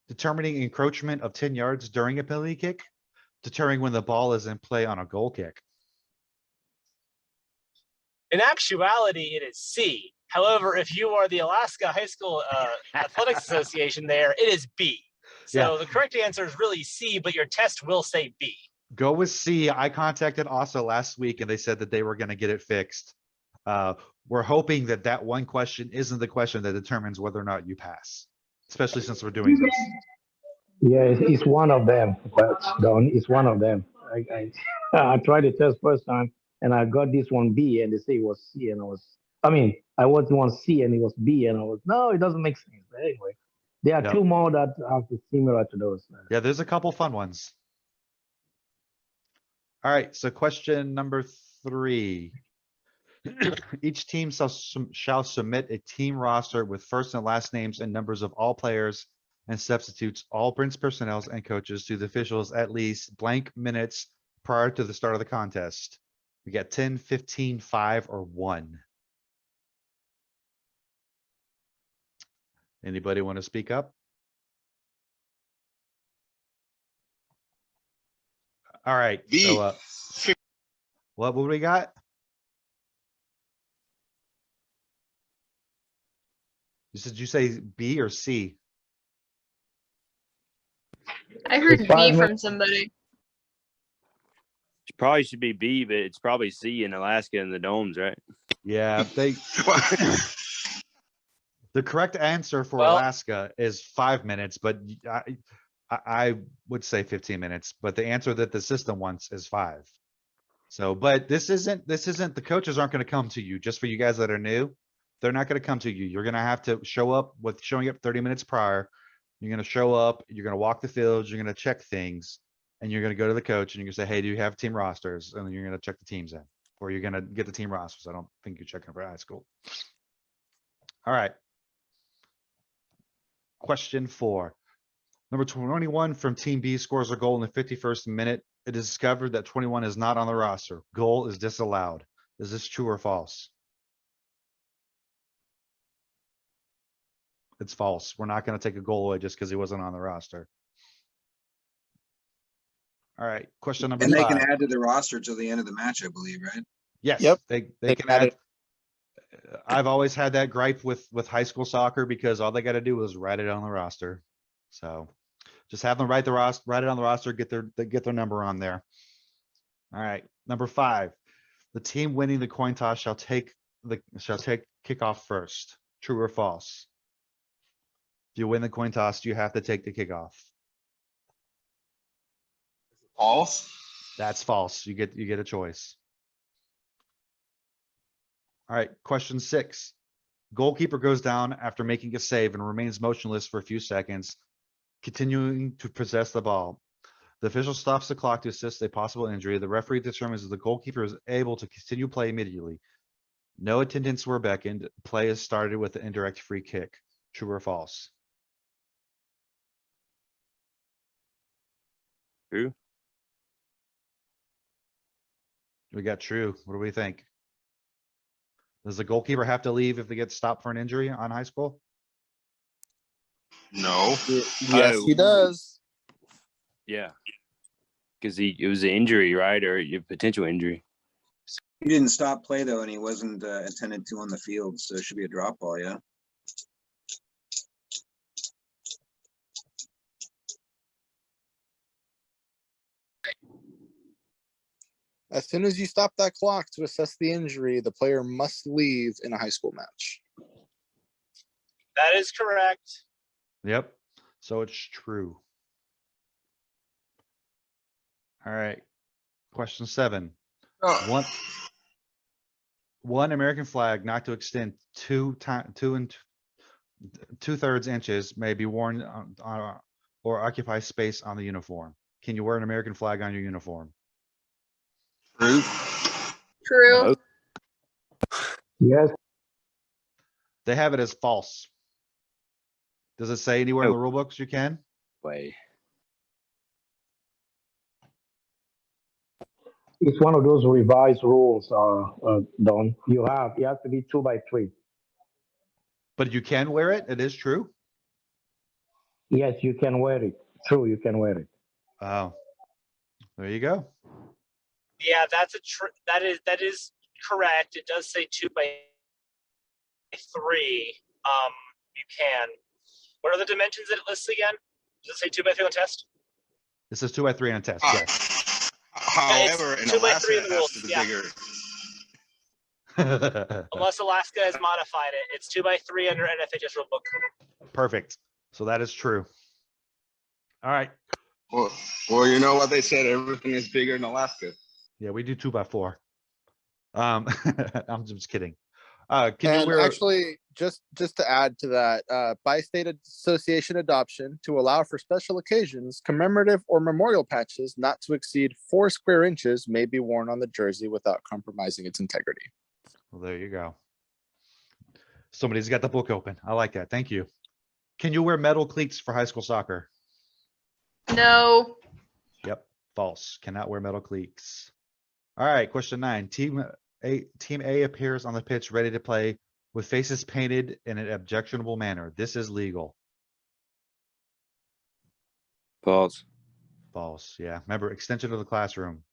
determining encroachment of 10 yards during a penalty kick, determining when the ball is in play on a goal kick. In actuality, it is C. However, if you are the Alaska High School Athletics Association there, it is B. So the correct answer is really C, but your test will say B. Go with C. I contacted ASA last week and they said that they were going to get it fixed. We're hoping that that one question isn't the question that determines whether or not you pass, especially since we're doing this. yeah, it's one of them. That's done. It's one of them. I tried the test first time and I got this one B and they say it was C and I was one C and it was B and no, it doesn't make sense. But anyway, there are two more that are similar to those. Yeah, there's a couple fun ones. All right, so question number 3. Each team shall submit a team roster with first and last names and numbers of all players and substitutes, all bench personnel and coaches to the officials at least blank minutes prior to the start of the contest. We got 10, 15, 5, or 1. Anybody want to speak up? All right. B. So, what we got? Did you say B or C? I heard B from somebody. It probably should be B, but it's probably C in Alaska and the domes, right? Yeah, the correct answer for Alaska is 5 minutes, but I would say 15 minutes, but the answer that the system wants is 5. So, but this isn't the coaches aren't going to come to you just for you guys that are new. They're not going to come to you. You're going to have to show up with showing up 30 minutes prior. You're going to show up, you're going to walk the fields, you're going to check things, and you're going to go to the coach and you're going to say, hey, do you have team rosters? And then you're going to check the teams in, or you're going to get the team rosters. I don't think you're checking for high school. All right. Question 4. Number 21 from Team B scores a goal in the 51st minute. It is discovered that 21 is not on the roster. Goal is disallowed. Is this true or false? It's false. We're not going to take a goal away just because he wasn't on the roster. All right. Question number 5. And they can add to the roster till the end of the match, I believe, right? Yes. Yep. They can add. I've always had that gripe with high school soccer because all they got to do is write it on the roster. So just have them write it on the roster, get their number on there. All right. Number 5. The team winning the coin toss shall take kickoff first. True or false? If you win the coin toss, you have to take the kickoff. False. That's false. You get a choice. All right, question 6. Goalkeeper goes down after making a save and remains motionless for a few seconds, continuing to possess the ball. The official stops the clock to assist a possible injury. The referee determines that the goalkeeper is able to continue play immediately. No attendants were beckoned. Play is started with an indirect free kick. True or false? True. We got true. What do we think? Does the goalkeeper have to leave if they get stopped for an injury on high school? No. Yes, he does. Yeah. Because it was an injury, right? Or a potential injury. He didn't stop play though, and he wasn't attended to on the field, so it should be a drop ball, yeah. As soon as you stop that clock to assess the injury, the player must leave in a high school match. That is correct. Yep. So it's true. All right. Question 7. Oh, One American flag not to extend 2 2/3 inches may be worn on or occupy space on the uniform. Can you wear an American flag on your uniform? true. True. Yes, They have it as false. Does it say anywhere in the rule books you can? Way. it's one of those revised rules, Don. You have to be 2x3. But you can wear it. It is true. Yes, you can wear it. True, you can wear it. Oh, there you go. Yeah, that is correct. It does say 2x3. You can. What are the dimensions that it lists again? Does it say 2x3 on test? This is 2x3 on test. Yes. However, in 2 by 3 Alaska, in it the has rules, to be yeah. bigger. Unless Alaska has modified it, it's 2x3 under NFHS rulebook. Perfect. So that is true. All right. Well, you know what they said, everything is bigger in Alaska. Yeah, we do 2x4. I'm just kidding. Can you And wear? actually, just to add to that, by state association adoption to allow for special occasions, commemorative or memorial patches not to exceed 4 square inches may be worn on the jersey without compromising its integrity. Well, there you go. Somebody's got the book open. I like that. Thank you. Can you wear metal cleats for high school soccer? No. Yep. False. Cannot wear metal cleats. All right. Question 9. Team A appears on the pitch ready to play with faces painted in an objectionable manner. This is legal. False. False. Yeah. Remember, extension of the classroom.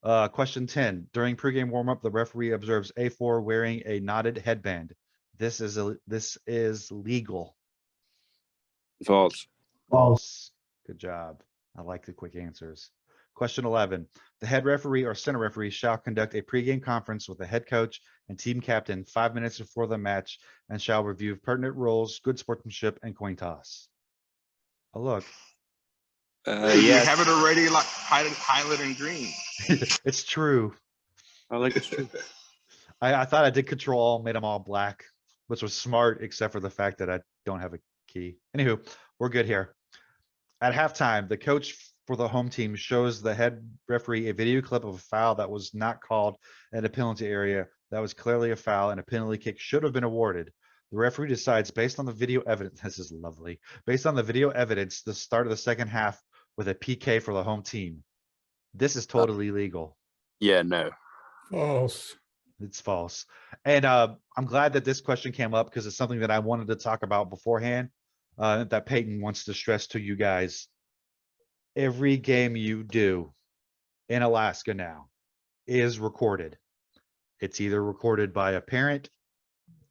Question 10. During pregame warmup, the referee observes A4 wearing a knotted headband. This is legal. False. False. Good job. I like the quick answers. Question 11. The head referee or center referee shall conduct a pregame conference with the head coach and team captain 5 minutes before the match and shall review pertinent rules, good sportsmanship, and coin toss. Oh, look. You Yeah, have it already like highlighted in green. It's true. I think it's true. I thought I did control all, made them all black, which was smart, except for the fact that I don't have a key. Anywho, we're good here. At halftime, the coach for the home team shows the head referee a video clip of a foul that was not called in a penalty area. That was clearly a foul and a penalty kick should have been awarded. The referee decides based on the video evidence, this is lovely, based on the video evidence, the start of the second half with a PK for the home team. This is totally legal. Yeah, no. False. It's false. And I'm glad that this question came up because it's something that I wanted to talk about beforehand, that Peyton wants to stress to you guys. Every game you do in Alaska now is recorded. It's either recorded by a parent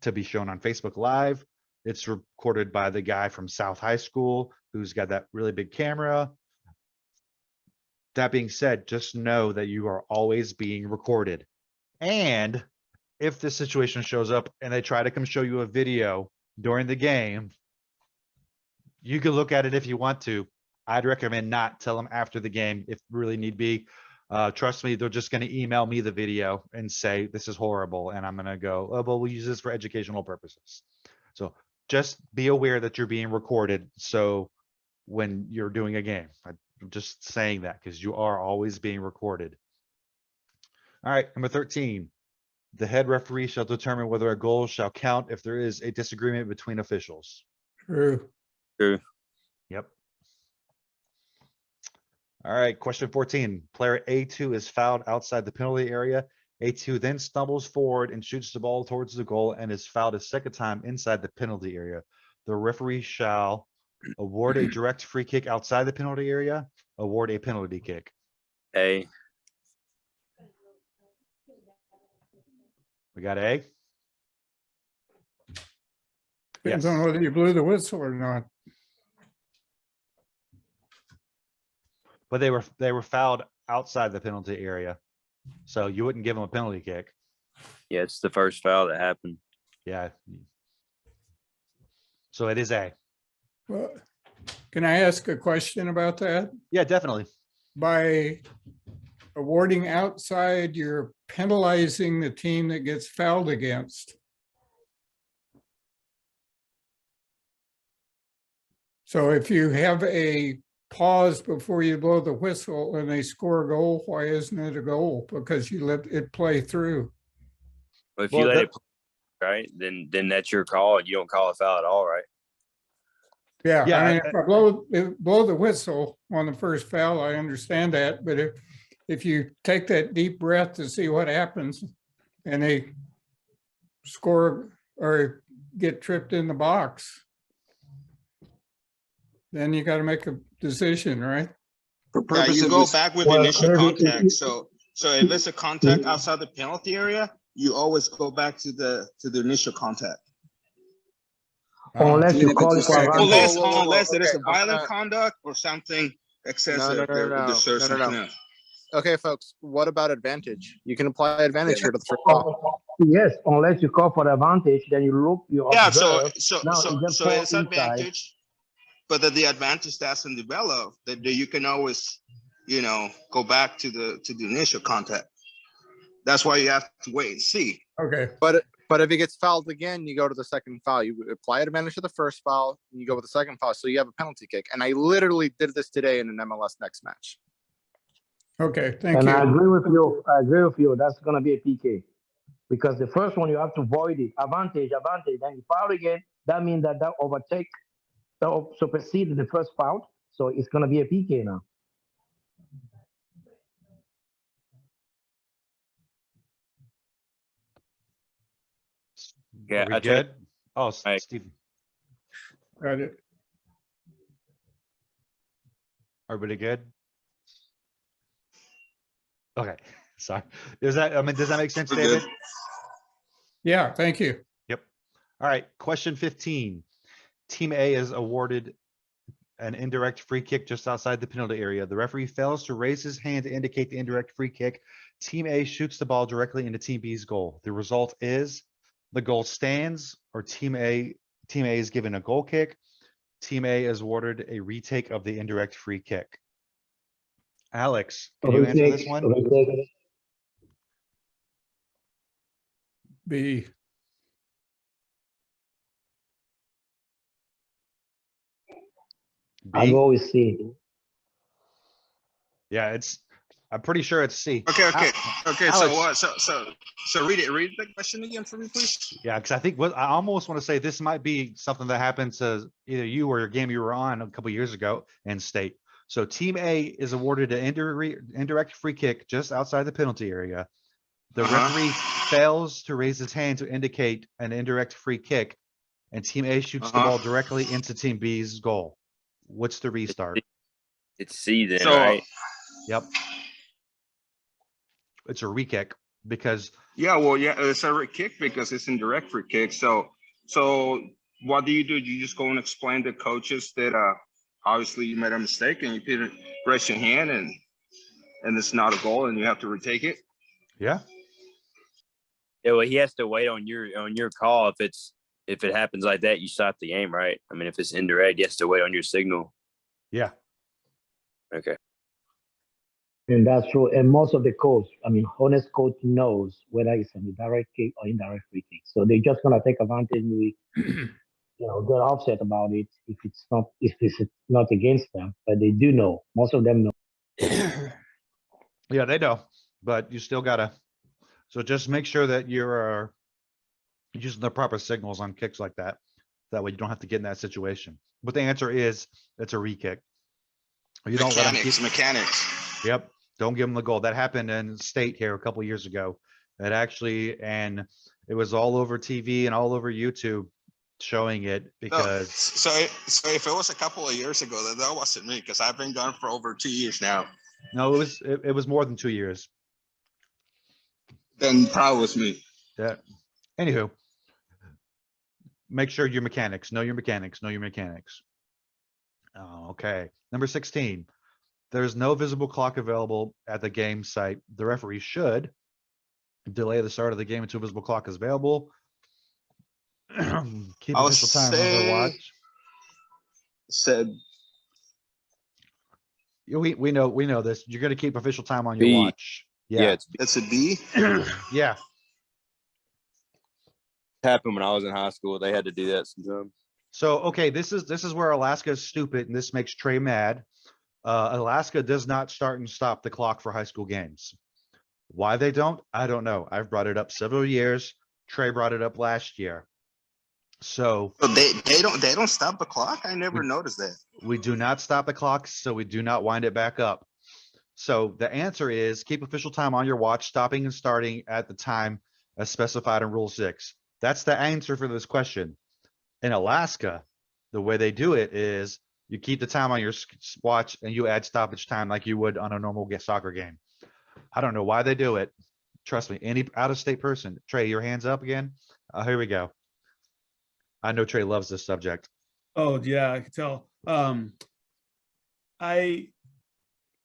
to be shown on Facebook Live. It's recorded by the guy from South High School who's got that really big camera. That being said, just know that you are always being recorded. And if this situation shows up and they try to come show you a video during the game, you can look at it if you want to. I'd recommend not. Tell them after the game if really need be. Trust me, they're just going to email me the video and say, this is horrible. And I'm going to go, oh, well, we'll use this for educational purposes. So just be aware that you're being recorded. So when you're doing a game, I'm just saying that because you are always being recorded. All right, number 13. The head referee shall determine whether a goal shall count if there is a disagreement between officials. True. True. Yep. All right, question 14. Player A2 is fouled outside the penalty area. A2 then stumbles forward and shoots the ball towards the goal and is fouled a second time inside the penalty area. The referee shall award a direct free kick outside the penalty area, award a penalty kick. A. We got A? Depends Yes. on whether you blew the whistle or not. But they were fouled outside the penalty area. So you wouldn't give them a penalty kick. Yeah, it's the first foul that happened. Yeah. So it is A. Well, can I ask a question about that? Yeah, definitely. By awarding outside, you're penalizing the team that gets fouled against. So if you have a pause before you blow the whistle and they score a goal, why isn't it a goal? Because you let it play through. But if you let it play, right, then that's your call. You don't call a foul at all, right? Yeah, Yeah, I mean, if I blow the whistle on the first foul, I understand that, but if you take that deep breath to see what happens and they score or get tripped in the box, then you got to make a decision, right? Yeah, you go back with the initial contact. So if it's a contact outside the penalty area, you always go back to the initial contact. Unless you call it for advantage. Unless it is a violent conduct or something excessive that deserves something else. Okay, folks, what about advantage? You can apply advantage here to the first foul. Yes, unless you call for the advantage, then you look, you Yeah, observe. so Now it just falls it's inside. advantage, but the advantage doesn't develop, that you can always, go back to the initial contact. That's why you have to wait and see. Okay. But if he gets fouled again, you go to the second foul. You apply advantage to the first foul, and you go with the second foul. So you have a penalty kick. And I literally did this today in an MLS next match. Okay, thank And you. I agree with you. I agree with you. That's gonna be a PK. Because the first one you have to void it. Advantage. Then you foul again. That means that superseded the first foul. So it's gonna be a PK now. Yeah, Are we good? Oh, Steve. Got it. Everybody good? Okay, sorry. Does that make sense, We're David? good. Yeah, thank you. Yep. All right, question 15. Team A is awarded an indirect free kick just outside the penalty area. The referee fails to raise his hand to indicate the indirect free kick. Team A shoots the ball directly into Team B's goal. The result is the goal stands, or Team A is given a goal kick. Team A is awarded a retake of the indirect free kick. Alex, can you answer this one? B. I go with C. Yeah, I'm pretty sure it's C. Okay. Alex. So read the question again for me, please. Yeah, because I think I almost want to say this might be something that happened to either you or your game you were on a couple years ago in state. So Team A is awarded an indirect free kick just outside the penalty area. The referee fails to raise his hand to indicate an indirect free kick, and Team A shoots the ball directly into Team B's goal. What's the restart? It's C then, So, right? Yep. It's a re-kick because it's a free kick because it's indirect free kick. So what do? You just go and explain to coaches that obviously you made a mistake and you didn't raise your hand and it's not a goal and you have to retake it. Yeah. Yeah, well, he has to wait on your call. If it happens like that, you stop the game, right? I mean, if it's indirect, he has to wait on your signal. Yeah. Okay. And that's true. And most of the coach, honest coach knows whether it's an direct kick or indirect free kick. So they're just gonna take advantage, maybe, get upset about it if it's not against them. But they do know. Most of them know. Yeah, they know. But you still gotta So just make sure that you're using the proper signals on kicks like that. That way you don't have to get in that situation. But the answer is it's a re-kick. You don't let them keep. Mechanics. Yep. Don't give them the goal. That happened in state here a couple of years ago. It actually, and it was all over TV and all over YouTube showing it because. So if it was a couple of years ago, then that wasn't me because I've been gone for over 2 years now. No, it was more than 2 years. Then probably was me. Yeah. Anywho, make sure your mechanics, know your mechanics, know your mechanics. Oh, okay. Number 16. There's no visible clock available at the game site. The referee should delay the start of the game until visible clock is available. Keep I'll official time on the say- watch. Said We know this. You're gonna keep official time on your B. watch. Yeah, Yeah. it's a B. Yeah. happened when I was in high school. They had to do that sometimes. So okay, this is where Alaska is stupid, and this makes Trey mad. Alaska does not start and stop the clock for high school games. Why they don't, I don't know. I've brought it up several years. Trey brought it up last year. So So they don't stop the clock. I never noticed that. we do not stop the clock, so we do not wind it back up. So the answer is keep official time on your watch, stopping and starting at the time as specified in Rule 6. That's the answer for this question. In Alaska, the way they do it is you keep the time on your watch and you add stoppage time like you would on a normal soccer game. I don't know why they do it. Trust me, any out-of-state person. Trey, your hands up again. Here we go. I know Trey loves this subject. Oh yeah, I could tell.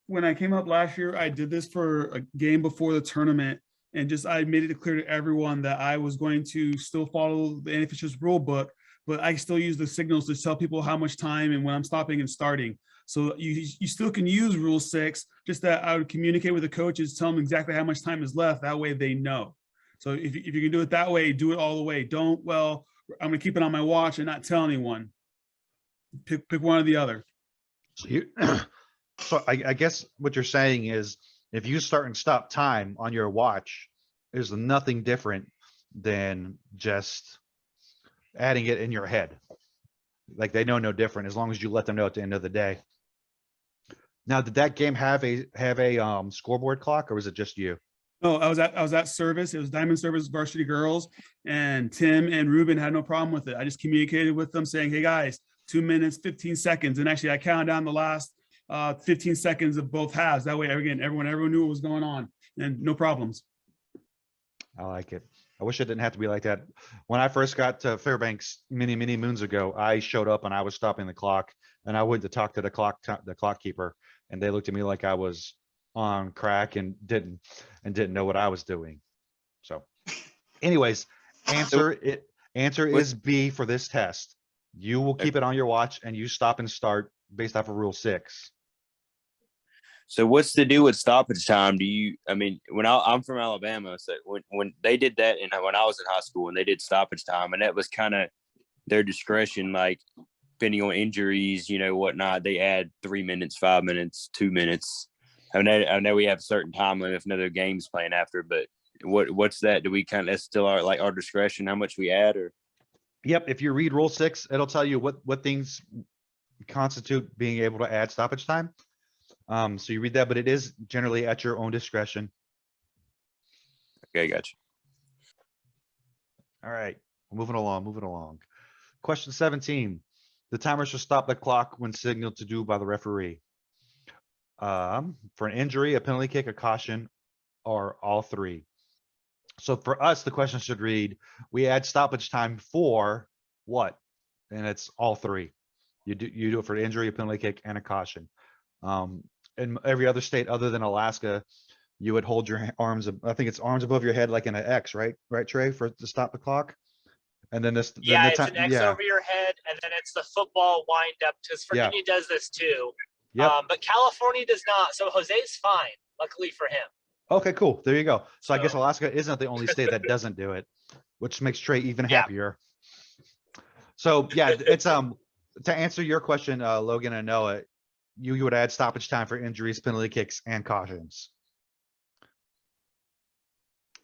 When I came up last year, I did this for a game before the tournament, and I made it clear to everyone that I was going to still follow the NFHS rule book, but I still use the signals to tell people how much time and when I'm stopping and starting. So you still can use Rule 6, just that I would communicate with the coaches, tell them exactly how much time is left. That way they know. So if you can do it that way, do it all the way. Don't, well, I'm gonna keep it on my watch and not tell anyone. Pick one or the other. So so I guess what you're saying is if you start and stop time on your watch, there's nothing different than just adding it in your head. Like they know no different as long as you let them know at the end of the day. Now, did that game have a scoreboard clock or was it just you? No, I was at service. It was Diamond Service Varsity Girls, and Tim and Ruben had no problem with it. I just communicated with them saying, "Hey guys, 2 minutes, 15 seconds," and actually I counted down the last 15 seconds of both halves. That way, again, everyone knew what was going on, and no problems. I like it. I wish it didn't have to be like that. When I first got to Fairbanks many moons ago, I showed up and I was stopping the clock, and I went to talk to the clock keeper, and they looked at me like I was on crack and didn't know what I was doing. So, anyways, answer is B for this test. You will keep it on your watch and you stop and start based off of Rule 6. So what's the deal with stoppage time? When I'm from Alabama, so when they did that and when I was in high school and they did stoppage time, and that was kind of their discretion, like depending on injuries, whatnot, they add 3 minutes, 5 minutes, 2 minutes. I know we have a certain time limit if another game's playing after, but what's that? Do we that's still our discretion, how much we add? Or Yep, if you read Rule 6, it'll tell you what things constitute being able to add stoppage time. So you read that, but it is generally at your own discretion. Okay, gotcha. All right, moving along. Question 17. The timer should stop the clock when signaled to do by the referee. For an injury, a penalty kick, a caution, or all three. So for us, the question should read, we add stoppage time for what? And it's all three. You do it for an injury, a penalty kick, and a caution. In every other state other than Alaska, you would hold your arms, I think it's arms above your head like in an X, right, Trey, to stop the clock? And then this, yeah, it's an X over your head, and then it's the football wind up, because Virginia does this too. Yep. But California does not. So Jose's fine, luckily for him. Okay, cool. There you go. So I guess Alaska isn't the only state that doesn't do it, which makes Trey even happier. So yeah, it's to answer your question, Logan and Noah, you would add stoppage time for injuries, penalty kicks, and cautions.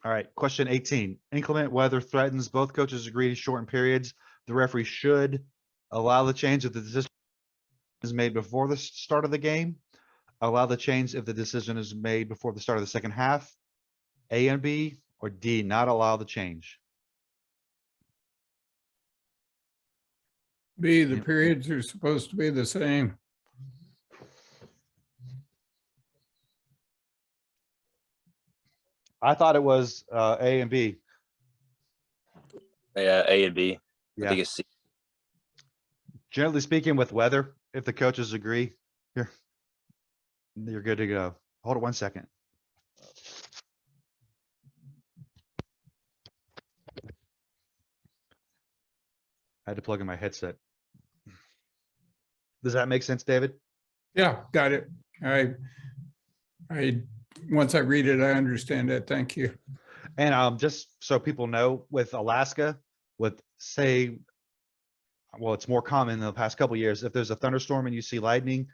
All right, question 18. Inclement weather threatens. Both coaches agree to shorten periods. The referee should allow the change if the decision is made before the start of the game. Allow the change if the decision is made before the start of the second half. A and B, or D, not allow the change. B, the Yeah. periods are supposed to be the same. I thought it was A and B. Yeah, A and B. I Yeah. think it's C. Generally speaking, with weather, if the coaches agree, you're good to go. Hold it 1 second. I had to plug in my headset. Does that make sense, David? Yeah, got it. Once I read it, I understand it. Thank you. And just so people know, with Alaska, with say, well, it's more common in the past couple of years. If there's a thunderstorm and you see lightning,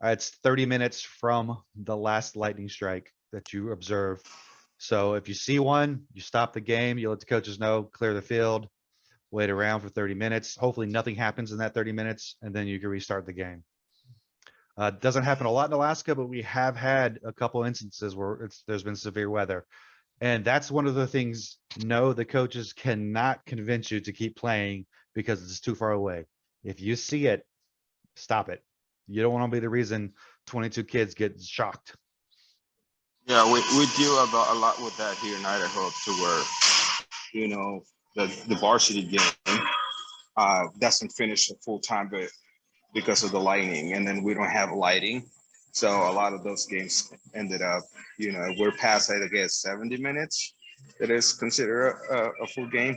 it's 30 minutes from the last lightning strike that you observe. So if you see one, you stop the game, you let the coaches know, clear the field, wait around for 30 minutes. Hopefully nothing happens in that 30 minutes, and then you can restart the game. Doesn't happen a lot in Alaska, but we have had a couple instances where there's been severe weather. And that's one of the things, no, the coaches cannot convince you to keep playing because it's too far away. If you see it, stop it. You don't want to be the reason 22 kids get shocked. Yeah, we deal about a lot with that here in Idaho, to where, you know, the varsity game doesn't finish the full time, but because of the lightning, and then we don't have lighting. So a lot of those games ended up, you know, we're past, I guess, 70 minutes. That is considered a full game.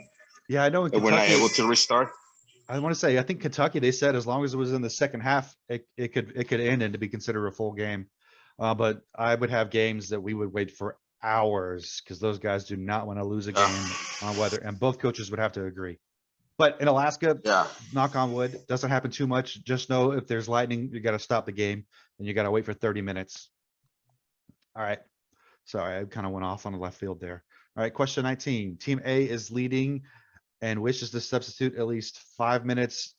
Yeah, I know in That we're not Kentucky, able to restart. I want to say, I think Kentucky, they said as long as it was in the second half, it could end and to be considered a full game. But I would have games that we would wait for hours because those guys do not want to lose a game on weather, and both coaches would have to agree. But in Alaska, Yeah. knock on wood, doesn't happen too much. Just know if there's lightning, you got to stop the game and you got to wait for 30 minutes. All right. Sorry, I kind of went off on the left field there. All right, question 19. Team A is leading and wishes to substitute at least 5 minutes,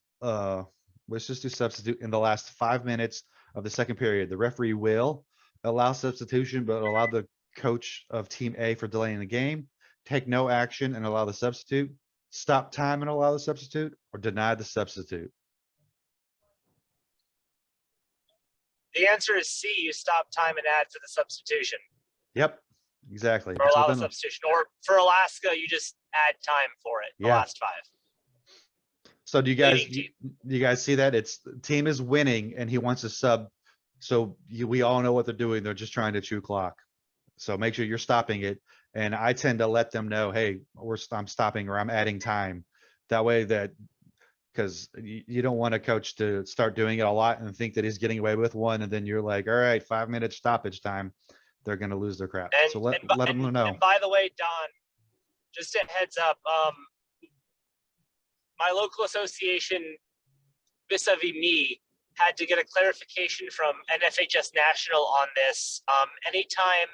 wishes to substitute in the last 5 minutes of the second period. The referee will allow substitution, but allow the coach of team A for delaying the game, take no action and allow the substitute, stop time and allow the substitute, or deny the substitute. The answer is C, you stop time and add for the substitution. Yep, exactly. Or It's allow the within the- substitution. Or for Alaska, you just add time for it, the Yeah. last 5. So do you guys, Leading you guys see that? It's team is winning and he wants a sub. So we all know what they're doing. They're just trying to chew clock. So make sure you're stopping it. And I tend to let them know, hey, I'm stopping or I'm adding time. That way that, because you don't want a coach to start doing it a lot and think that he's getting away with one. And then you're like, all right, 5 minutes stoppage time. They're going to lose their crap. And, So let them know. And by the way, Don, just a heads up, my local association vis-a-vis me had to get a clarification from NFHS National on this. Anytime,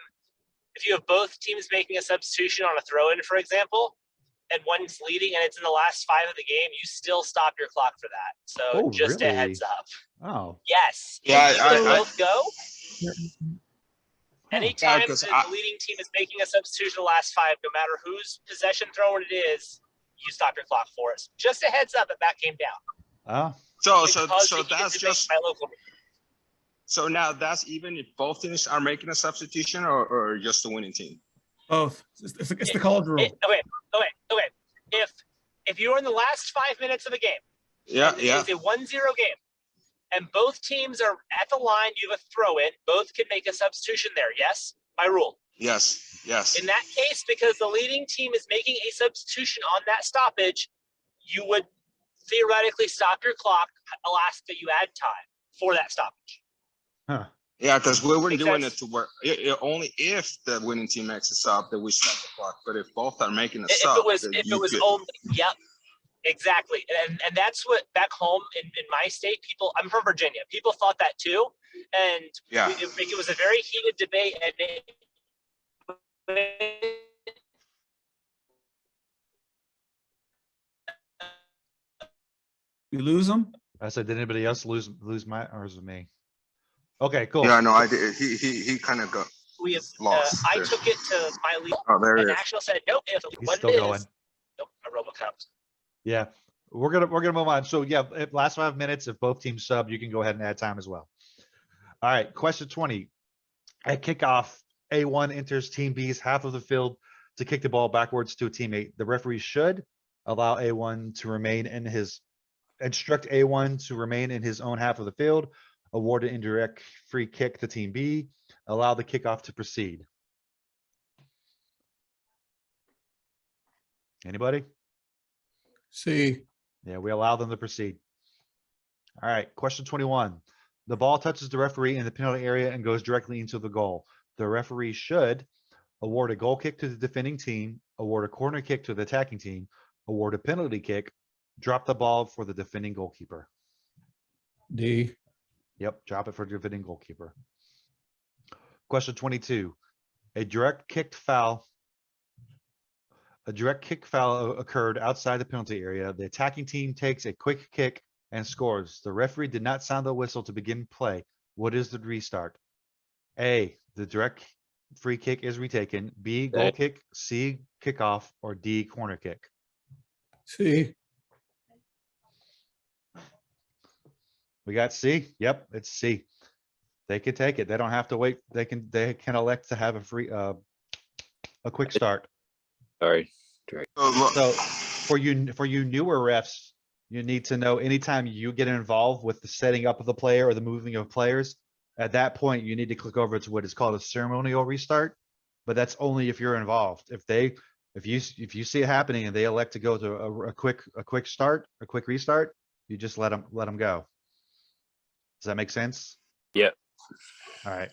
if you have both teams making a substitution on a throw-in, for example, and one's leading and it's in the last 5 of the game, you still stop your clock for that. So Oh, just a really? heads up. Oh, Yes. Yeah, If I- both go. Anytime Yeah, 'cause the leading team is making a substitution in the last 5, no matter whose possession throw it is, you stop your clock for it. Just a heads up that came down. oh, So Because so the kids that's are making just, my local. so now that's even if both teams are making a substitution, or just the winning team? Both. It's the college rule. Okay. If you're in the last 5 minutes of a game, Yeah, yeah. it's a 1-0 game, and both teams are at the line, you have a throw in, both can make a substitution there. Yes, by rule. Yes, yes. In that case, because the leading team is making a substitution on that stoppage, you would theoretically stop your clock. Alaska, you add time for that stoppage. huh. Yeah, because we were Makes doing sense? it to where only if the winning team makes a sub that we stop the clock. But if both are making a If sub, it was, then if you it was could- only, yep, exactly, and that's what back home in my state, people. I'm from Virginia. People thought that too, and Yeah. it was a very heated debate, and We lose them? I said, did anybody else lose my, or is it me? Okay, cool. Yeah, no, I did. He kind of got We have, lost. I there. took it to my lead, Oh, there and it is. National said, nope, if He's what still it going. is. Nope, a RoboCop. Yeah, we're gonna move on. So yeah, last 5 minutes. If both teams sub, you can go ahead and add time as well. All right, question 20. At kickoff, A1 enters Team B's half of the field to kick the ball backwards to a teammate. The referee should allow A1 to remain in his, instruct A1 to remain in his own half of the field, award an indirect free kick to Team B, allow the kickoff to proceed. Anybody? C. Yeah, we allow them to proceed. All right, question 21. The ball touches the referee in the penalty area and goes directly into the goal. The referee should award a goal kick to the defending team, award a corner kick to the attacking team, award a penalty kick, drop the ball for the defending goalkeeper. D. Yep, drop it for the defending goalkeeper. Question 22. A direct kick foul occurred outside the penalty area. The attacking team takes a quick kick and scores. The referee did not sound the whistle to begin play. What is the restart? A, the direct free kick is retaken. B, goal kick. C, kickoff. Or D, corner kick. C. We got C. Yep, it's C. They can take it. They don't have to wait. They can elect to have a quick start. Sorry. So for you newer refs, you need to know anytime you get involved with the setting up of the player or the moving of players, at that point, you need to click over to what is called a ceremonial restart. But that's only if you're involved. If you see it happening and they elect to go to a quick restart, you just let them go. Does that make sense? Yep. All right.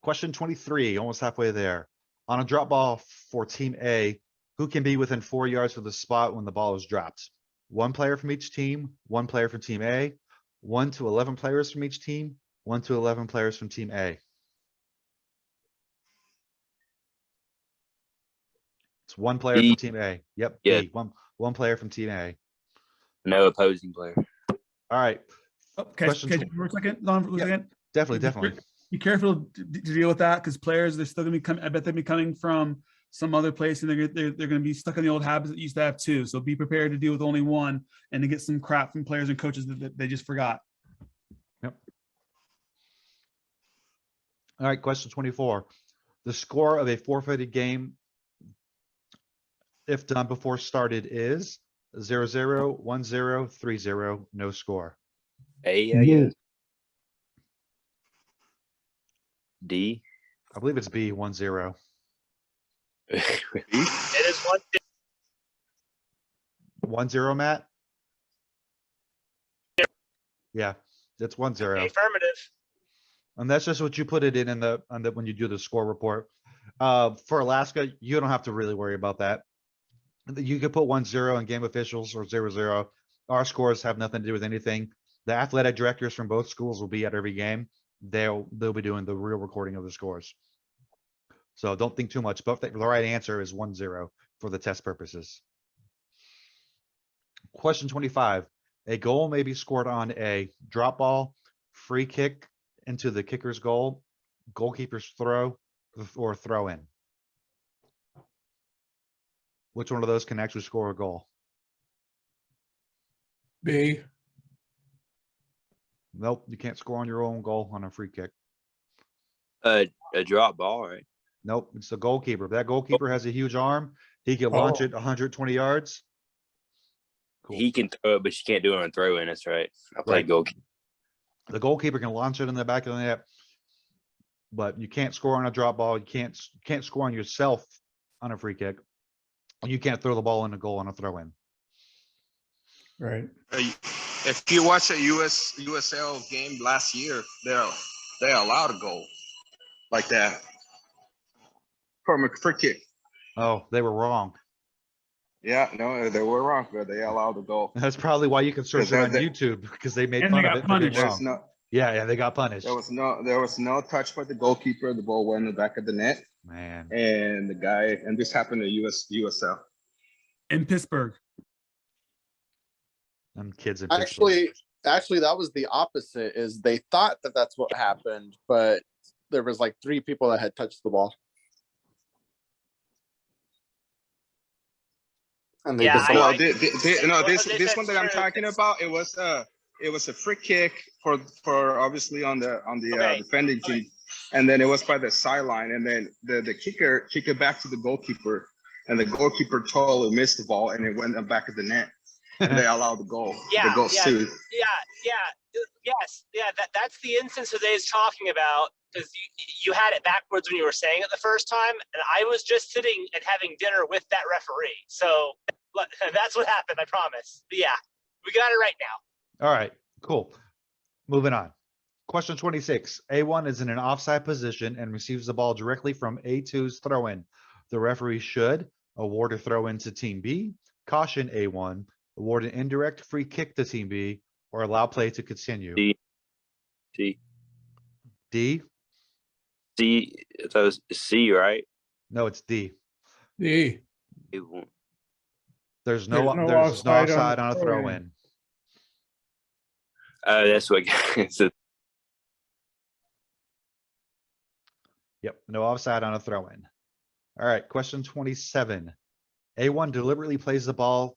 Question 23, almost halfway there. On a drop ball for Team A, who can be within 4 yards of the spot when the ball is dropped? 1 player from each team, 1 player from Team A, 1 to 11 players from each team, 1 to 11 players from Team A. It's 1 player from Team A. Yep. Yeah. B. One player from Team A. No opposing player. All right. Okay, for a second, Don, for a second. Definitely. Be careful to deal with that because players, they're still gonna be coming. I bet they'll be coming from some other place, and they're gonna be stuck in the old habits that used to have 2. So be prepared to deal with only 1, and to get some crap from players and coaches that they just forgot. Yep. All right, question 24. The score of a forfeited game, if done before started, is 0-0, 1-0, 3-0, no score. A, I guess. D. I believe it's B, 1-0. It is 1-0, Matt? Yeah, it's 1-0. affirmative. And that's just what you put it in the when you do the score report. For Alaska, you don't have to really worry about that. You could put 1-0 in game officials or 0-0. Our scores have nothing to do with anything. The athletic directors from both schools will be at every game. They'll be doing the real recording of the scores. So don't think too much, but the right answer is 1-0 for the test purposes. Question 25. A goal may be scored on a drop ball, free kick into the kicker's goal, goalkeeper's throw, or throw in. Which one of those can actually score a goal? B. Nope, you can't score on your own goal on a free kick. A drop ball, right? Nope, it's the goalkeeper. If that goalkeeper has a huge arm, he can launch it 120 yards. Cool. He can throw it, but you can't do it on throw in. That's right. I played goalkeeper. The goalkeeper can launch it in the back of the net, but you can't score on a drop ball. You can't score on yourself on a free kick. You can't throw the ball in the goal on a throw in. Right. If you watch a USL game last year, they allowed a goal like that from a free kick. Oh, they were wrong. Yeah, no, they were wrong, but they allowed the goal. That's probably why you can search it on YouTube, because they made fun of it for being wrong. Yeah, they got punished. There was no touch by the goalkeeper. The ball went in the back of the net. Man. And this happened to USL. In Pittsburgh. And kids in Pittsburgh. Actually, that was the opposite. Is they thought that that's what happened, but there was like 3 people that had touched the ball, and they Yeah, No, disallowed. this one that I'm talking about, it was a free kick for obviously on the defending team, and then it was by the sideline, and then the kicker kicked it back to the goalkeeper, and the goalkeeper totally missed the ball, and it went back of the net, and they allowed the goal. Yeah, the goals too. That's the instance that they's talking about, because you had it backwards when you were saying it the first time, and I was just sitting and having dinner with that referee. So that's what happened, I promise. But yeah, we got it right now. All right, cool. Moving on. Question 26. A1 is in an offside position and receives the ball directly from A2's throw-in. The referee should award a throw-in to Team B, caution A1, award an indirect free kick to Team B, or allow play to continue. D. D? C. So it's C, right? No, it's D. D. There's no There's no offside on a throw-in. That's what. Yep, no offside on a throw-in. All right, question 27. A1 deliberately plays the ball.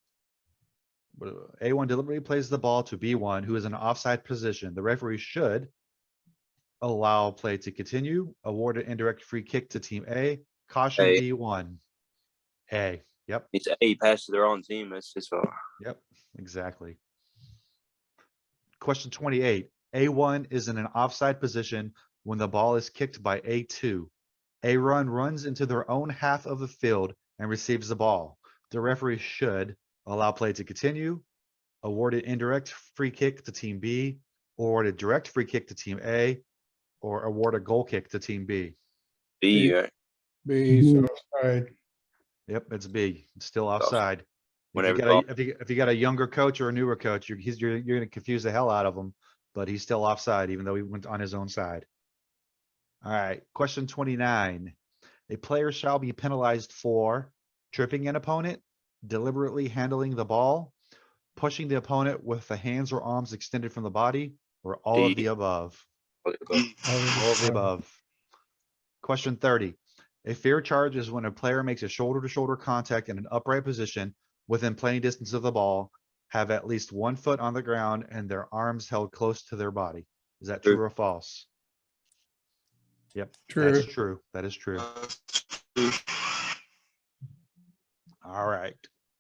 A1 deliberately plays the ball to B1, who is in an offside position. The referee should allow play to continue, award an indirect free kick to Team A, caution A. B1. A. Yep. It's A, pass to their own team. That's just all. Yep, exactly. Question 28. A1 is in an offside position when the ball is kicked by A2. A1 runs into their own half of the field and receives the ball. The referee should allow play to continue, award an indirect free kick to Team B, award a direct free kick to Team A, or award a goal kick to Team B. B, right? B, so offside. Yep, it's B. It's still offside. Whenever If you got a younger coach or a newer coach, you're going to confuse the hell out of him, but he's still offside, even though he went on his own side. All right, question 29. A player shall be penalized for tripping an opponent, deliberately handling the ball, pushing the opponent with the hands or arms extended from the body, or all of the above. All of the above. Question 30. A fair charge is when a player makes a shoulder-to-shoulder contact in an upright position within playing distance of the ball, have at least 1 foot on the ground, and their arms held close to their body. Is that true or false? Yep, True. that's true. That is true. All right.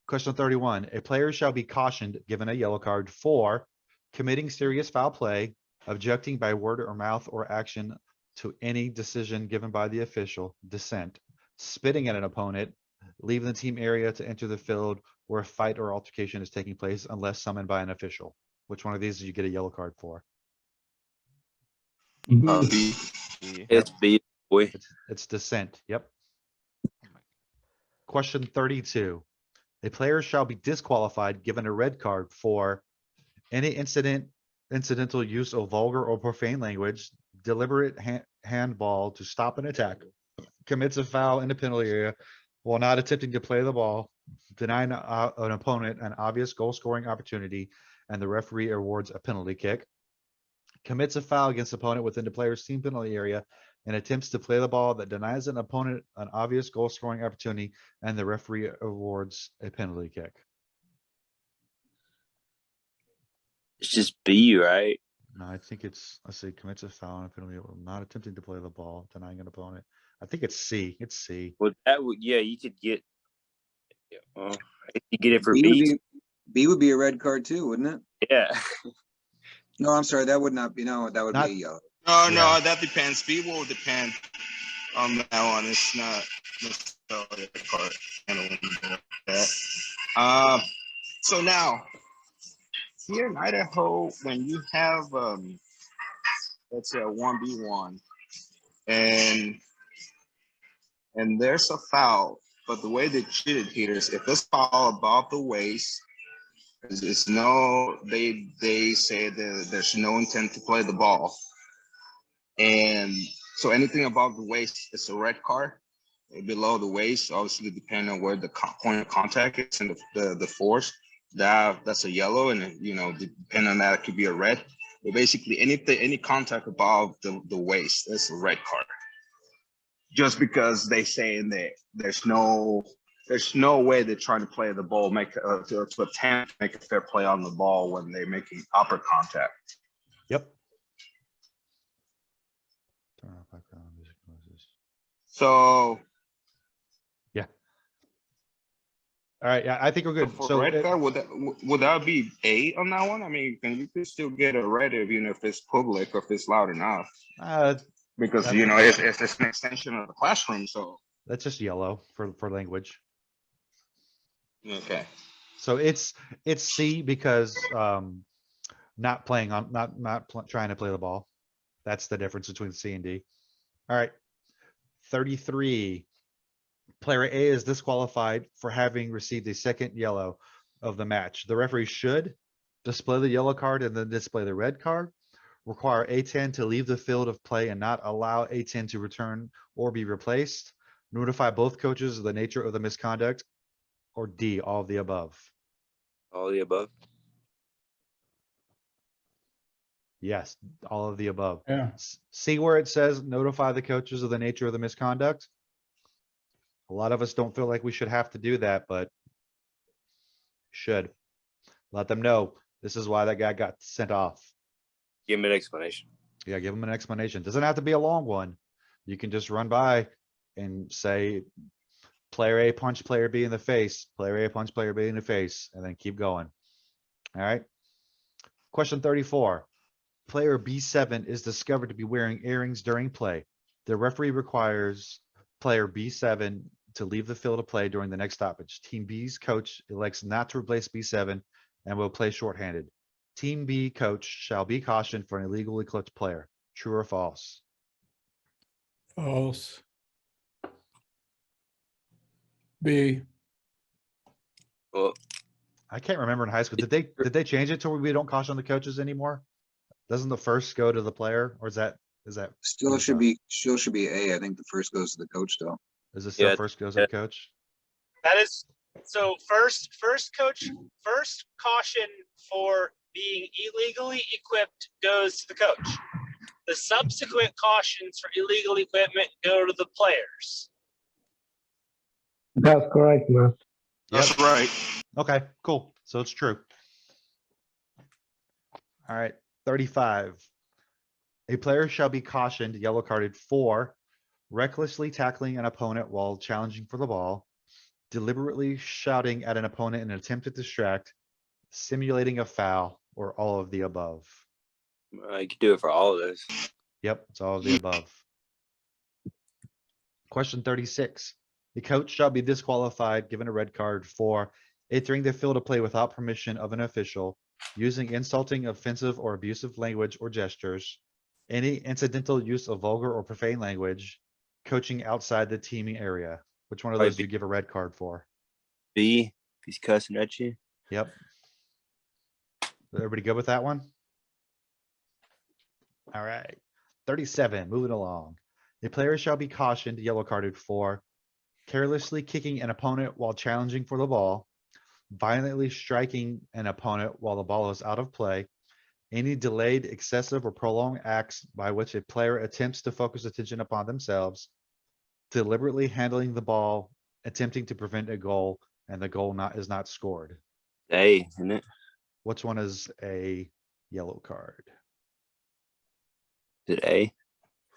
Question 31. A player shall be cautioned, given a yellow card, for committing serious foul play, objecting by word or mouth or action to any decision given by the official, dissent, spitting at an opponent, leaving the team area to enter the field where a fight or altercation is taking place unless summoned by an official. Which one of these did you get a yellow card for? B. It's B, boy. It's dissent. Yep. Question 32. A player shall be disqualified given a red card for any incidental use of vulgar or profane language, deliberate handball to stop an attack, commits a foul in the penalty area while not attempting to play the ball, denying an opponent an obvious goal scoring opportunity, and the referee awards a penalty kick, commits a foul against the opponent within the player's team penalty area and attempts to play the ball that denies an opponent an obvious goal scoring opportunity, and the referee awards a penalty kick. It's just B, right? No, I think it's, let's see, commits a foul and a penalty, not attempting to play the ball, denying an opponent. I think it's C. It's C. Well, that would, yeah, you could get. You get it for B. B would be a red card too, wouldn't it? Yeah. No, I'm sorry, that would not be. No, that would be a yellow. No, that depends. B will depend on that one. It's not necessarily a card. So now, here in Idaho, when you have let's say a 1v1, and there's a foul, but the way they treat it here is if it's foul above the waist, it's no, they say that there's no intent to play the ball. And so anything above the waist is a red card. Below the waist, obviously depending on where the point of contact is and the force, that's a yellow, and you know, depending on that, it could be a red. But basically, any contact above the waist is a red card. Just because they saying that there's no way they're trying to play the ball, to attempt to make a fair play on the ball when they're making upper contact. Yep. Turn off background music noises. So Yeah. All right. Yeah, I think we're good. for So red card, would that be A on that one? I mean, you could still get a red even if it's public or if it's loud enough. Because you know it's an extension of the classroom, so that's just yellow for language. Okay. So it's C because not playing on trying to play the ball. That's the difference between C and D. All right. 33. Player A is disqualified for having received a second yellow of the match. The referee should display the yellow card and then display the red card. Require A10 to leave the field of play and not allow A10 to return or be replaced. Notify both coaches of the nature of the misconduct. Or D, all of the above. All the above. Yes, all of the above. Yeah. See where it says notify the coaches of the nature of the misconduct? A lot of us don't feel like we should have to do that, but should. Let them know this is why that guy got sent off. Give him an explanation. Yeah, give them an explanation. Doesn't have to be a long one. You can just run by and say, player A punch player B in the face, player A punch player B in the face, and then keep going. All right. Question 34. Player B7 is discovered to be wearing earrings during play. The referee requires player B7 to leave the field of play during the next stoppage. Team B's coach elects not to replace B7 and will play shorthanded. Team B coach shall be cautioned for an illegally clutch player. True or false? False. B. Well, I can't remember in high school. Did they change it to where we don't caution the coaches anymore? Doesn't the first go to the player, or is that Still should be A. I think the first goes to the coach though. is it still first goes to the coach? That is so first caution for being illegally equipped goes to the coach. The subsequent cautions for illegal equipment go to the players. That's correct, man. That's right. Okay, cool. So it's true. All right, 35. A player shall be cautioned, yellow carded for recklessly tackling an opponent while challenging for the ball, deliberately shouting at an opponent in an attempt to distract, simulating a foul, or all of the above. you could do it for all of those. Yep, it's all of the above. Question 36. The coach shall be disqualified, given a red card for entering the field of play without permission of an official, using insulting, offensive, or abusive language or gestures, any incidental use of vulgar or profane language, coaching outside the teaming area. Which one of those do you give a red card for? B, if he's cussing at you. Yep. Everybody good with that one? All right. 37, moving along. The player shall be cautioned, yellow carded for carelessly kicking an opponent while challenging for the ball, violently striking an opponent while the ball is out of play, any delayed, excessive, or prolonged acts by which a player attempts to focus attention upon themselves, deliberately handling the ball, attempting to prevent a goal, and the goal is not scored. A, isn't it? Which one is a yellow card? Is it A?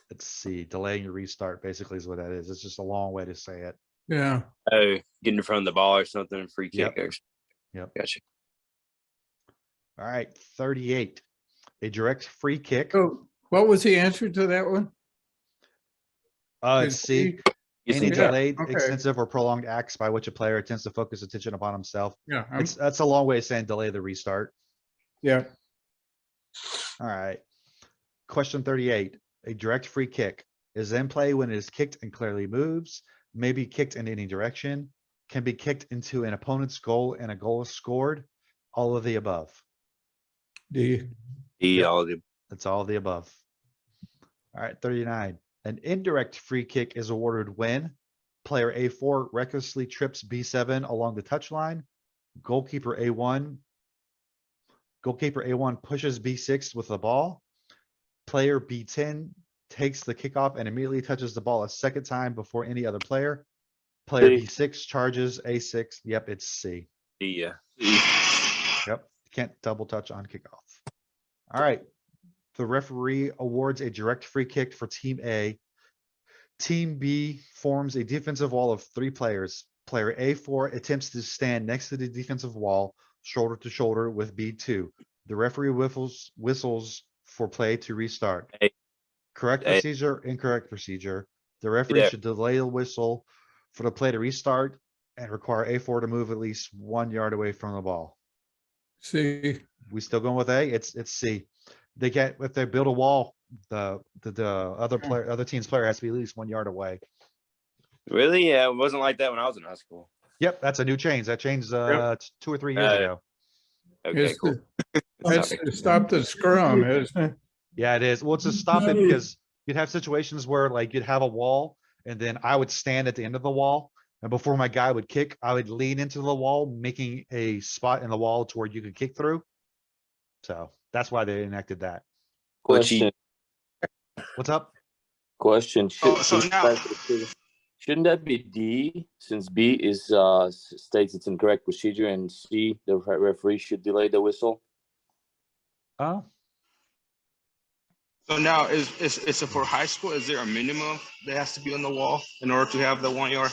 Let's see. Delaying your restart basically is what that is. It's just a long way to say it. Yeah. Oh, getting in front of the ball or something, free kick. Yep. Yep. Gotcha. All right. 38. A direct free kick. So what was the answer to that one? Let's see. Any delayed, okay. extensive, or prolonged acts by which a player attempts to focus attention upon himself. Yeah. That's a long way of saying delay the restart. Yeah. All right. Question 38. A direct free kick is in play when it is kicked and clearly moves, may be kicked in any direction, can be kicked into an opponent's goal and a goal is scored. All of the above. D. D, all of the. That's all of the above. All right, 39. An indirect free kick is awarded when player A4 recklessly trips B7 along the touchline, Goalkeeper A1. Goalkeeper A1 pushes B6 with the ball. Player B10 takes the kickoff and immediately touches the ball a second time before any other player. Player C. B6 charges A6. Yep, it's C. Yeah. Yep, can't double touch on kickoff. All right. The referee awards a direct free kick for Team A. Team B forms a defensive wall of 3 players. Player A4 attempts to stand next to the defensive wall, shoulder to shoulder with B2. The referee whistles for play to restart. A. Correct A. procedure, incorrect procedure. The referee Yeah. should delay the whistle for the play to restart and require A4 to move at least 1 yard away from the ball. See, We still going with A? It's C. They get, if they build a wall, the other player, other team's player has to be at least 1 yard away. Really? Yeah, it wasn't like that when I was in high school. Yep, that's a new change. That changed 2 or 3 years ago. Okay, it's cool. that's to stop the scrum, isn't it? Yeah, it is. Well, it's to stop it because you'd have situations where like you'd have a wall and then I would stand at the end of the wall. And before my guy would kick, I would lean into the wall, making a spot in the wall to where you could kick through. So that's why they enacted that. Question. What's up? Question. So now, Shouldn't that be D, since B is states it's incorrect procedure, and C, the referee should delay the whistle? Oh, so now is it for high school? Is there a minimum that has to be on the wall in order to have the 1 yard?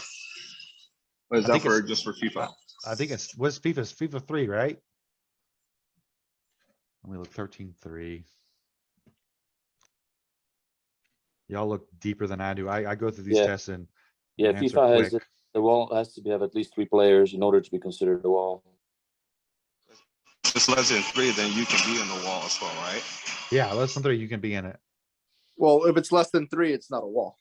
Or is I that think for it's- just for FIFA? I think it's, what's FIFA's FIFA 3, right? Let me look 13.3. Y'all look deeper than I do. I go through these Yeah. tests and Yeah, answer FIFA has quick. the wall has to have at least 3 players in order to be considered a wall. If it's less than 3, then you can be on the wall as well, right? Yeah, less than 3, you can be in it. Well, if it's less than 3, it's not a wall.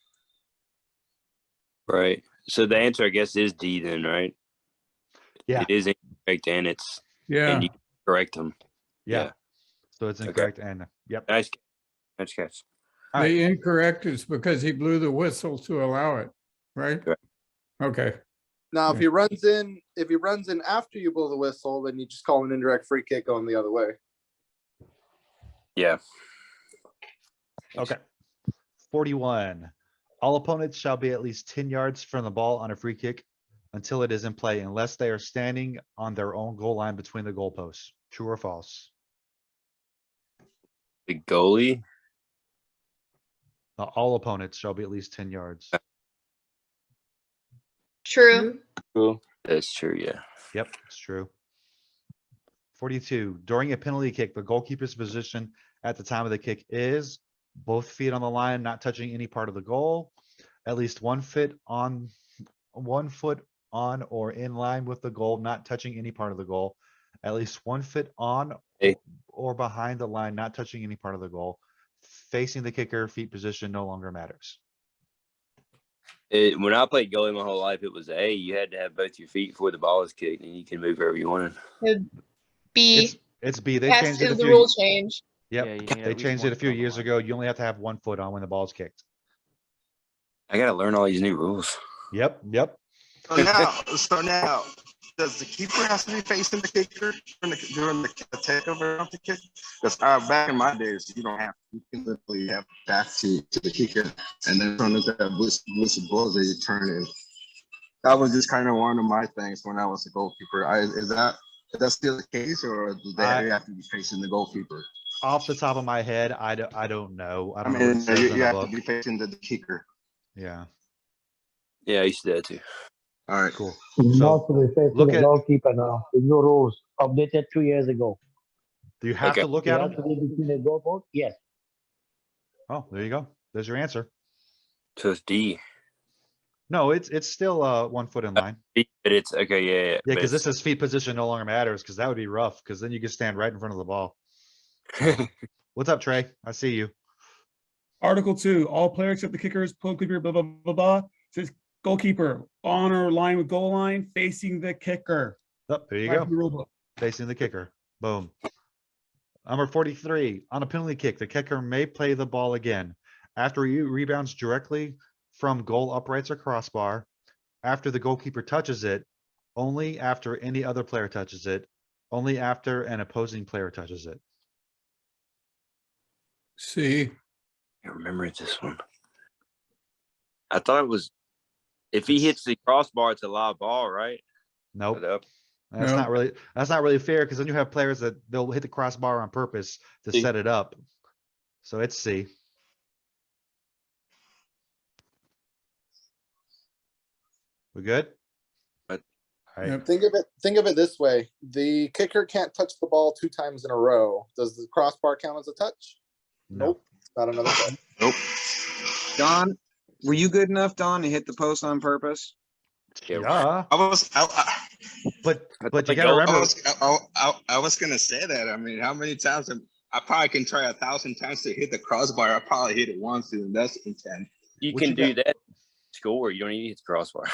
Right. So the answer, I guess, is D then, right? Yeah. It is incorrect, and it's Yeah. and you correct them. Yeah. Yeah. So it's Okay. incorrect and yep. Nice catch. All right. The incorrect is because he blew the whistle to allow it, right? Correct. Okay. Now, if Yeah. he runs in after you blow the whistle, then you just call an indirect free kick going the other way. Yeah. Okay. 41. All opponents shall be at least 10 yards from the ball on a free kick until it is in play unless they are standing on their own goal line between the goalposts. True or false? The goalie. All opponents shall be at least 10 yards. True. True. That's true. Yeah. Yep, it's true. 42. During a penalty kick, the goalkeeper's position at the time of the kick is both feet on the line, not touching any part of the goal, at least 1 foot on or in line with the goal, not touching any part of the goal, at least 1 foot on Hey. or behind the line, not touching any part of the goal, facing the kicker, feet position no longer matters. When I played goalie my whole life, it was A. You had to have both your feet before the ball was kicked, and you can move wherever you wanted. B. It's B. They Yes, changed it it a was the few. rule change. Yep, Yeah, you need at they least changed it one a few foot on the years line. ago. You only have to have 1 foot on when the ball's kicked. I gotta learn all these new rules. Yep. So now, does the keeper have to be facing the kicker during the takeover of the kick? Because back in my days, you don't have. You can literally have back to the kicker, and then from that whistle blows, they turn in. That was just kind of one of my things when I was a goalkeeper. Is that still the case, or do they have to be facing the goalkeeper? Off the top of my head, I don't know. I don't know what I it mean, says you in the have book. to be facing the kicker. Yeah, Yeah, I used to do that too. All right, cool. Not to be facing look the at- goalkeeper now. The new rules updated 2 years ago. Do you have Okay. to look You at have them? to be between the goalpost. Yes. Oh, there you go. There's your answer. So it's D. No, it's still 1 foot in line. D, but it's okay. Yeah. Yeah, but because this it's- is feet position no longer matters, because that would be rough, because then you could stand right in front of the ball. What's up, Trey? I see you. Article 2, all players except the kickers, goalkeeper, blah, blah, blah, blah, says goalkeeper on or line with goal line, facing the kicker. Oh, there you Back go. to the rule book. Facing the kicker. Boom. Number 43, on a penalty kick, the kicker may play the ball again after he rebounds directly from goal uprights or crossbar. After the goalkeeper touches it, only after any other player touches it, only after an opposing player touches it. C. I remember this one. I thought it was if he hits the crossbar, it's a live ball, right? Nope. Nope. That's No. not really fair because then you have players that they'll hit the crossbar on purpose to C. set it up. So it's C. We good? But All right. Yep. Think of it this way. The kicker can't touch the ball 2 times in a row. Does the crossbar count as a touch? No. Nope. Not another play. Nope. Don, were you good enough, Don, to hit the post on purpose? Yeah. But you they gotta go- remember. I was gonna say that. I mean, how many times I probably can try 1,000 times to hit the crossbar. I probably hit it once, and that's intent. You What can you do got- that. Score. You don't need to hit the crossbar.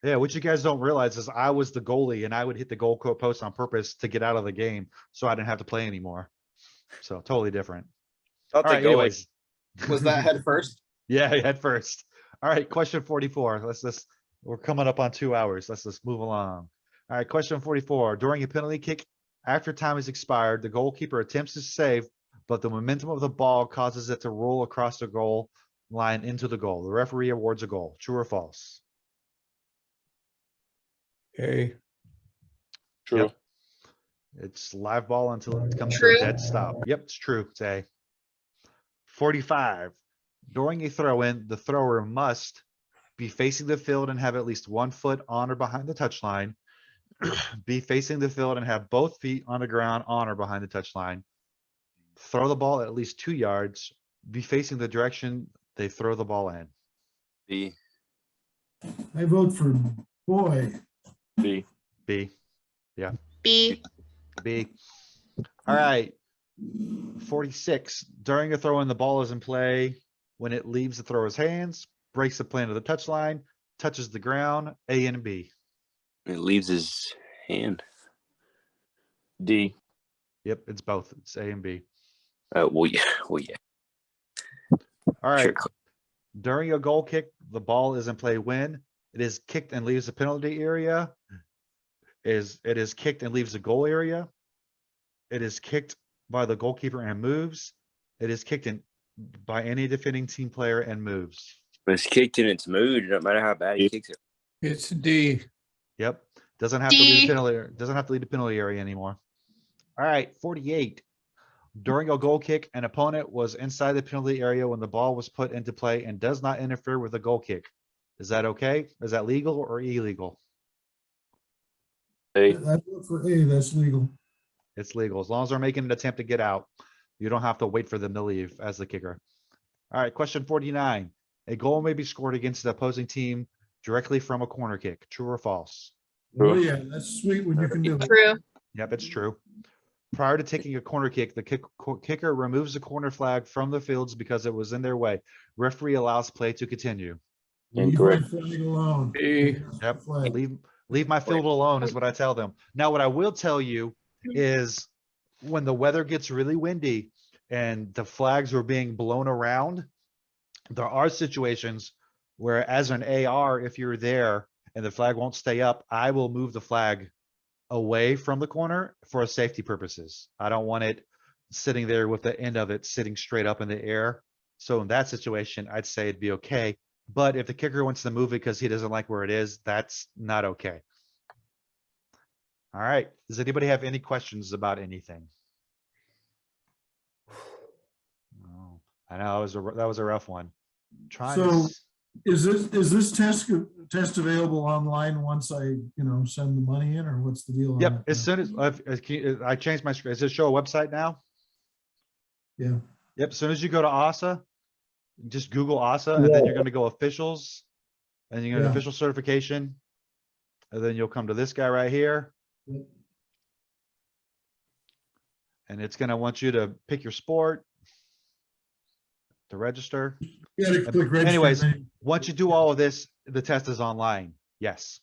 Yeah, what you guys don't realize is I was the goalie and I would hit the goal post on purpose to get out of the game, so I didn't have to play anymore. So totally different. All Thought the right, goalie- anyways. Was that head first? Yeah, head first. All right, question 44. We're coming up on 2 hours. Let's just move along. All right, question 44. During a penalty kick, after time has expired, the goalkeeper attempts to save, but the momentum of the ball causes it to roll across the goal line into the goal. The referee awards a goal. True or false? A. True. Yep. It's live ball until it comes to True. a dead stop. Yep, it's true. It's A. 45. During a throw-in, the thrower must be facing the field and have at least 1 foot on or behind the touchline. Be facing the field and have both feet on the ground on or behind the touchline. Throw the ball at least 2 yards. Be facing the direction they throw the ball in. B. I vote for boy. B. B. Yeah. B. B. All right. 46. During a throw in, the ball is in play when it leaves the thrower's hands, breaks the plane of the touchline, touches the ground. A and B. It leaves his hand. D. Yep, it's both. It's A and B. Well, yeah. All right. Sure. During a goal kick, the ball is in play when it is kicked and leaves the penalty area. It is kicked and leaves the goal area. It is kicked by the goalkeeper and moves. It is kicked in by any defending team player and moves. But it's kicked in its mood. No matter how bad he kicks it. It's D. Yep. Doesn't have to leave D. the penalty. Doesn't have to leave the penalty area anymore. All right. 48. During a goal kick, an opponent was inside the penalty area when the ball was put into play and does not interfere with the goal kick. Is that okay? Is that legal or illegal? A. I vote for A, that's legal. It's legal. As long as they're making an attempt to get out, you don't have to wait for them to leave as the kicker. All right, question 49. A goal may be scored against the opposing team directly from a corner kick. True or false? Oh, yeah, that's sweet when you can do it. True. Yep, it's true. Prior to taking a corner kick, the kicker removes the corner flag from the fields because it was in their way. Referee allows play to continue. Leave my Incorrect. flag alone. B. Yep. Flag. Leave my field alone is what I tell them. Now, what I will tell you is when the weather gets really windy and the flags are being blown around, there are situations where as an AR, if you're there and the flag won't stay up, I will move the flag away from the corner for safety purposes. I don't want it sitting there with the end of it sitting straight up in the air. So in that situation, I'd say it'd be okay. But if the kicker wants to move it because he doesn't like where it is, that's not okay. All right. Does anybody have any questions about anything? No, I know that was a rough one. Trying to So s- is this test available online once I, send the money in, or what's the deal? on Yep, that? as soon as I changed my screen, does it show a website now? Yeah. Yep, as soon as you go to ASA, just Google ASA and then you're gonna go officials. And you're gonna Yeah. official certification. And then you'll come to this guy right here. Yep. And it's gonna want you to pick your sport. To register. You gotta click register. Anyways, then- once you do all of this, the test is online. Yes.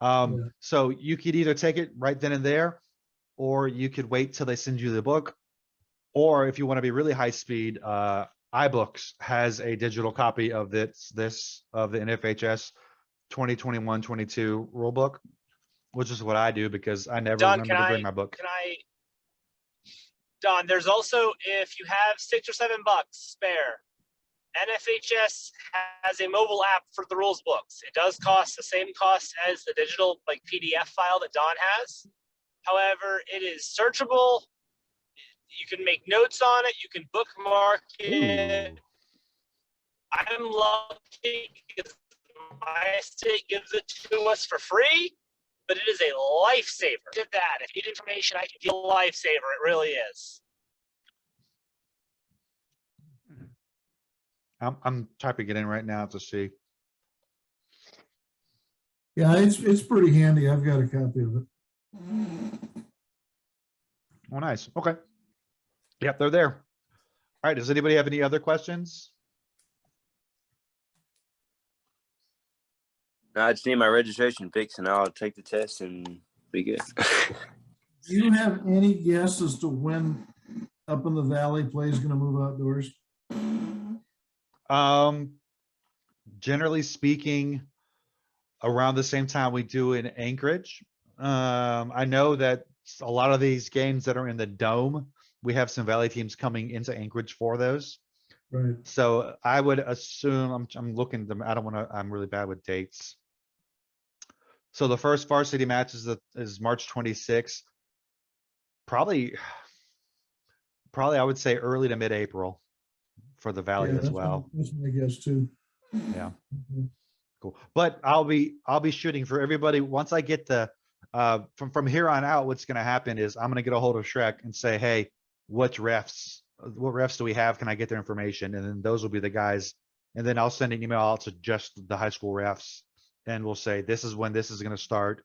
Yeah. So you could either take it right then and there, or you could wait till they send you the book. Or if you want to be really high speed, iBooks has a digital copy of of the NFHS 2021-22 rule book. which is what I do because I never Don, remember to bring my book. Don, there's also, if you have $6 or $7 spare, NFHS has a mobile app for the rules books. It does cost the same cost as the digital like PDF file that Don has. However, it is searchable. You can make notes on it. You can bookmark it. Ooh. I'm lucky because my state gives it to us for free, but it is a lifesaver. Did that. If you need information, I can give you a lifesaver. It really is. I'm typing it in right now to see. Yeah, it's pretty handy. I've got a copy of it. Oh, nice. Okay. Yep, they're there. All right. Does anybody have any other questions? No, I just need my registration fixed and I'll take the test and be good. Do you have any guess as to when Up in the Valley play is going to move outdoors? Generally speaking, around the same time we do in Anchorage. I know that a lot of these games that are in the dome, we have some Valley teams coming into Anchorage for those. Right. So I would assume I'm looking them. I don't want to. I'm really bad with dates. So the first varsity match is March 26th. Probably I would say early to mid-April for the Valley as well. That's my guess too. Yeah. Cool. But I'll be shooting for everybody. Once I get the from here on out, what's going to happen is I'm going to get a hold of Shrek and say, hey, what refs do we have? Can I get their information? And then those will be the guys. And then I'll send an email out to just the high school refs and we'll say, this is when this is going to start.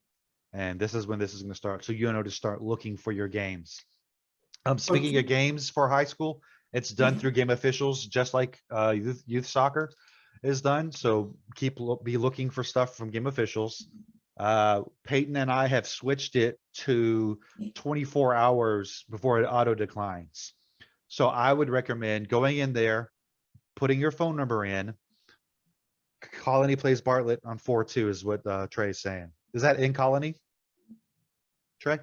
And this is when this is going to start. So you know to start looking for your games. Speaking of games for high school, it's done through game officials, just like youth soccer is done. So be looking for stuff from game officials. Peyton and I have switched it to 24 hours before it auto declines. So I would recommend going in there, putting your phone number in. Colony plays Bartlett on 4-2 is what Trey is saying. Is that in Colony? Trey?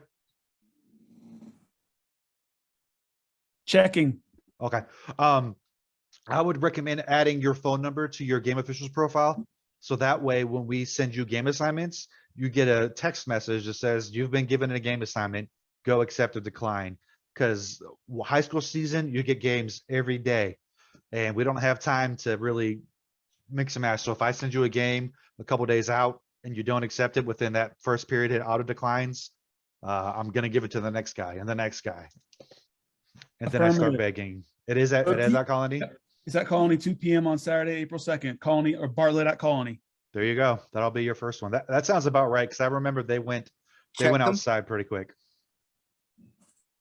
Checking. Okay. I would recommend adding your phone number to your game officials profile. So that way, when we send you game assignments, you get a text message that says you've been given a game assignment, go accept or decline. Because high school season, you get games every day and we don't have time to really mix and match. So if I send you a game a couple days out and you don't accept it within that first period, it auto declines. I'm going to give it to the next guy and the next guy. And then I start begging. It is at Colony. Is that Colony 2 p.m. on Saturday, April 2nd? Colony or Bartlett at Colony. There you go. That'll be your first one. That sounds about right. Cause I remember they went outside pretty quick.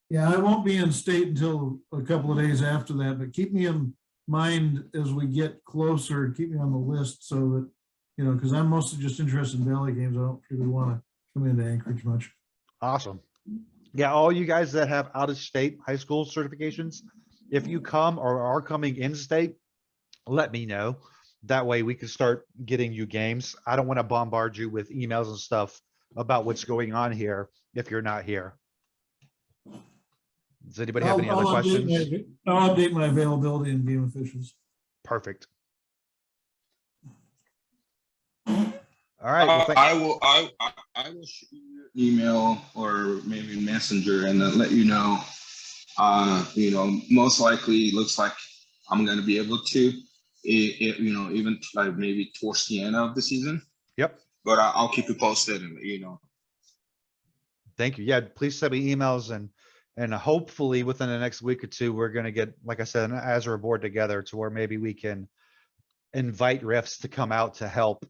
Yeah, I won't be in state until a couple of days after that, but keep me in mind as we get closer, keep me on the list so that, you know, because I'm mostly just interested in Valley games. I don't really want to come into Anchorage much. Awesome. Yeah, all you guys that have out of state high school certifications, if you come or are coming in state, let me know. That way we can start getting you games. I don't want to bombard you with emails and stuff about what's going on here if you're not here. Does anybody have any other questions? I'll update my availability in game officials. Perfect. All right. Well, I will shoot you an email or maybe messenger and then let you know. You know, most likely looks like I'm going to be able to, you know, even like maybe towards the end of the season. Yep. But I'll keep you posted and you know. Thank you. Yeah, please send me emails and hopefully within the next week or two, we're going to get, like I said, an Azure board together to where maybe we can invite refs to come out to help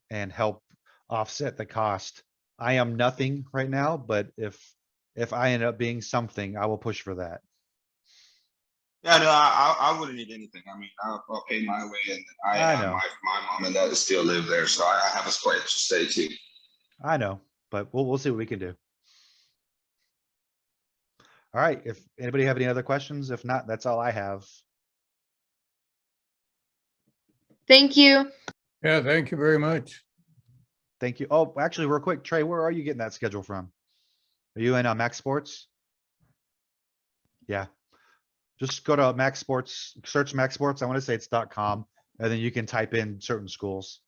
offset the cost. I am nothing right now, but if I end up being something, I will push for that. Yeah, no, I wouldn't need anything. I mean, I'll pay my way, and I know my mom and dad still live there, so I have a place to stay too. I know, but we'll see what we can do. All right. If anybody have any other questions, if not, that's all I have. Thank you. Yeah, thank you very much. Thank you. Oh, actually, real quick, Trey, where are you getting that schedule from? Are you in Max Sports? Yeah. Just go to Max Sports, search Max Sports. I want to say it's .com, and then you can type in certain schools.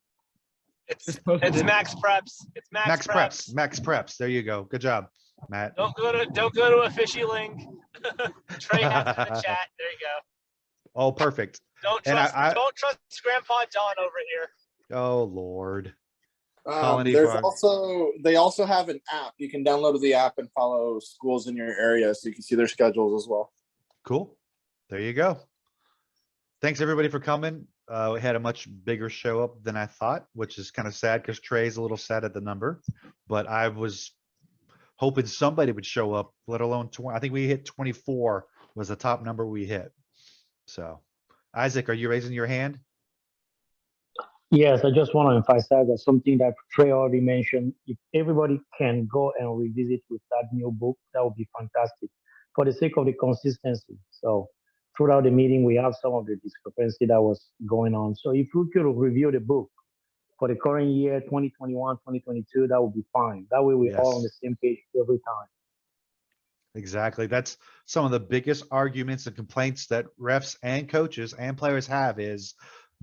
It's Max Preps. It's Max Preps. Max Preps. There you go. Good job, Matt. Don't go to a fishy link. Trey has it in the chat. There you go. Oh, perfect. Don't And trust Grandpa Don over here. Oh Lord. They also have an app. You can download the app and follow schools in your area so you can see their schedules as well. Cool. There you go. Thanks everybody for coming. We had a much bigger show up than I thought, which is kind of sad because Trey's a little sad at the number, but I was hoping somebody would show up, let alone 20. I think we hit 24 was the top number we hit. So Isaac, are you raising your hand? Yes, I just want to emphasize that something that Trey already mentioned. If everybody can go and revisit with that new book, that would be fantastic for the sake of the consistency. So throughout the meeting, we have some of the discrepancy that was going on. So if we could review the book for the current year, 2021, 2022, that would be fine. That way we're all on the same page every time. Exactly. That's some of the biggest arguments and complaints that refs and coaches and players have is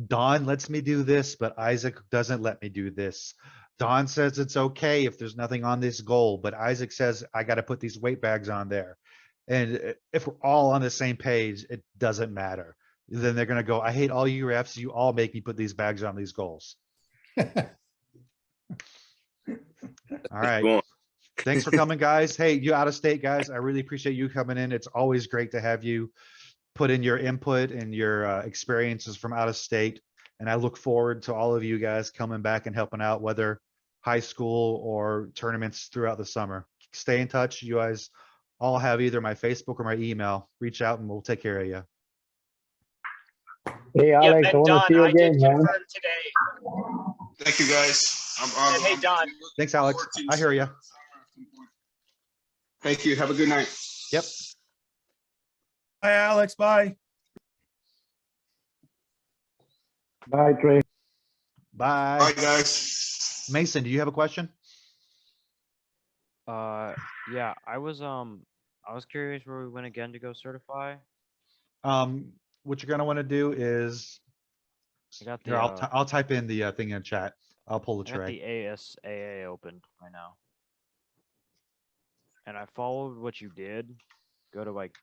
Don lets me do this, but Isaac doesn't let me do this. Don says it's okay if there's nothing on this goal, but Isaac says I got to put these weight bags on there. And if we're all on the same page, it doesn't matter. Then they're going to go, I hate all you refs. You all make me put these bags on these goals. All right. Thanks for coming, guys. Hey, you out of state guys, I really appreciate you coming in. It's always great to have you put in your input and your experiences from out of state. And I look forward to all of you guys coming back and helping out, whether high school or tournaments throughout the summer. Stay in touch. You guys all have either my Facebook or my email. Reach out and we'll take care of you. Hey, Alex, I want to see you again, man. Thank you, guys. And hey, Don. Thanks, Alex. I hear you. Thank you. Have a good night. Yep. Bye, Alex. Bye. Bye, Trey. Bye. Bye, guys. Mason, do you have a question? Yeah, I was curious where we went again to go certify. What you're gonna want to do is I got the here, I'll type in the thing in chat. I'll pull the I got tray. the ASAA opened right now. And I followed what you did. Go to like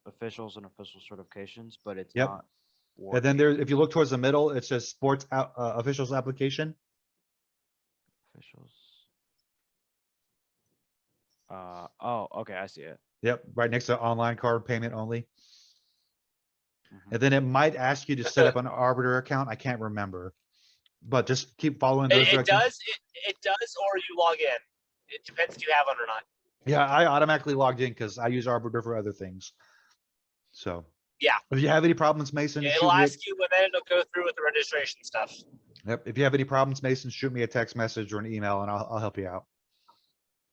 officials and official certifications, but it's not. And then there, if you look towards the middle, it says sports officials application. Officials. Oh, okay, I see it. Yep, right next to online card payment only. And then it might ask you to set up an arbiter account. I can't remember, but just keep following those directions. It does, or you log in. It depends if you have one or not. Yeah, I automatically logged in because I use arbiter for other things. So yeah, if you have any problems, Mason, yeah, it'll ask you, and then it'll go through with the registration stuff. Yep. If you have any problems, Mason, shoot me a text message or an email, and I'll help you out.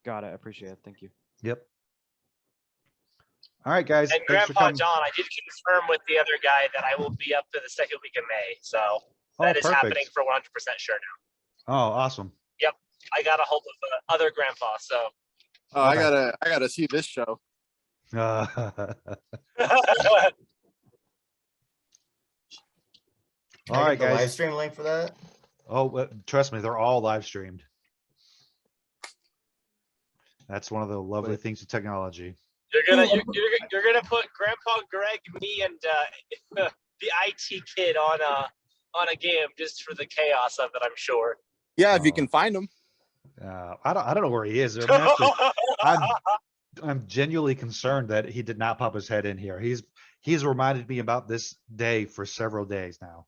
Got it. I appreciate it. Thank you. Yep. All right, guys. And Grandpa John, I did confirm with the other guy that I will be up for the second week of May, so that is happening for 100% sure now. Oh, awesome. Yep, I got a hold of other Grandpa, so. Oh, I gotta see this show. All right, guys. Live stream link for that. Oh, trust me, they're all live streamed. That's one of the lovely things of technology. You're gonna put Grandpa Greg, me, and the IT kid on a game just for the chaos of it. I'm sure. Yeah, if you can find him. I don't know where he is. I'm genuinely concerned that he did not pop his head in here. He's reminded me about this day for several days now.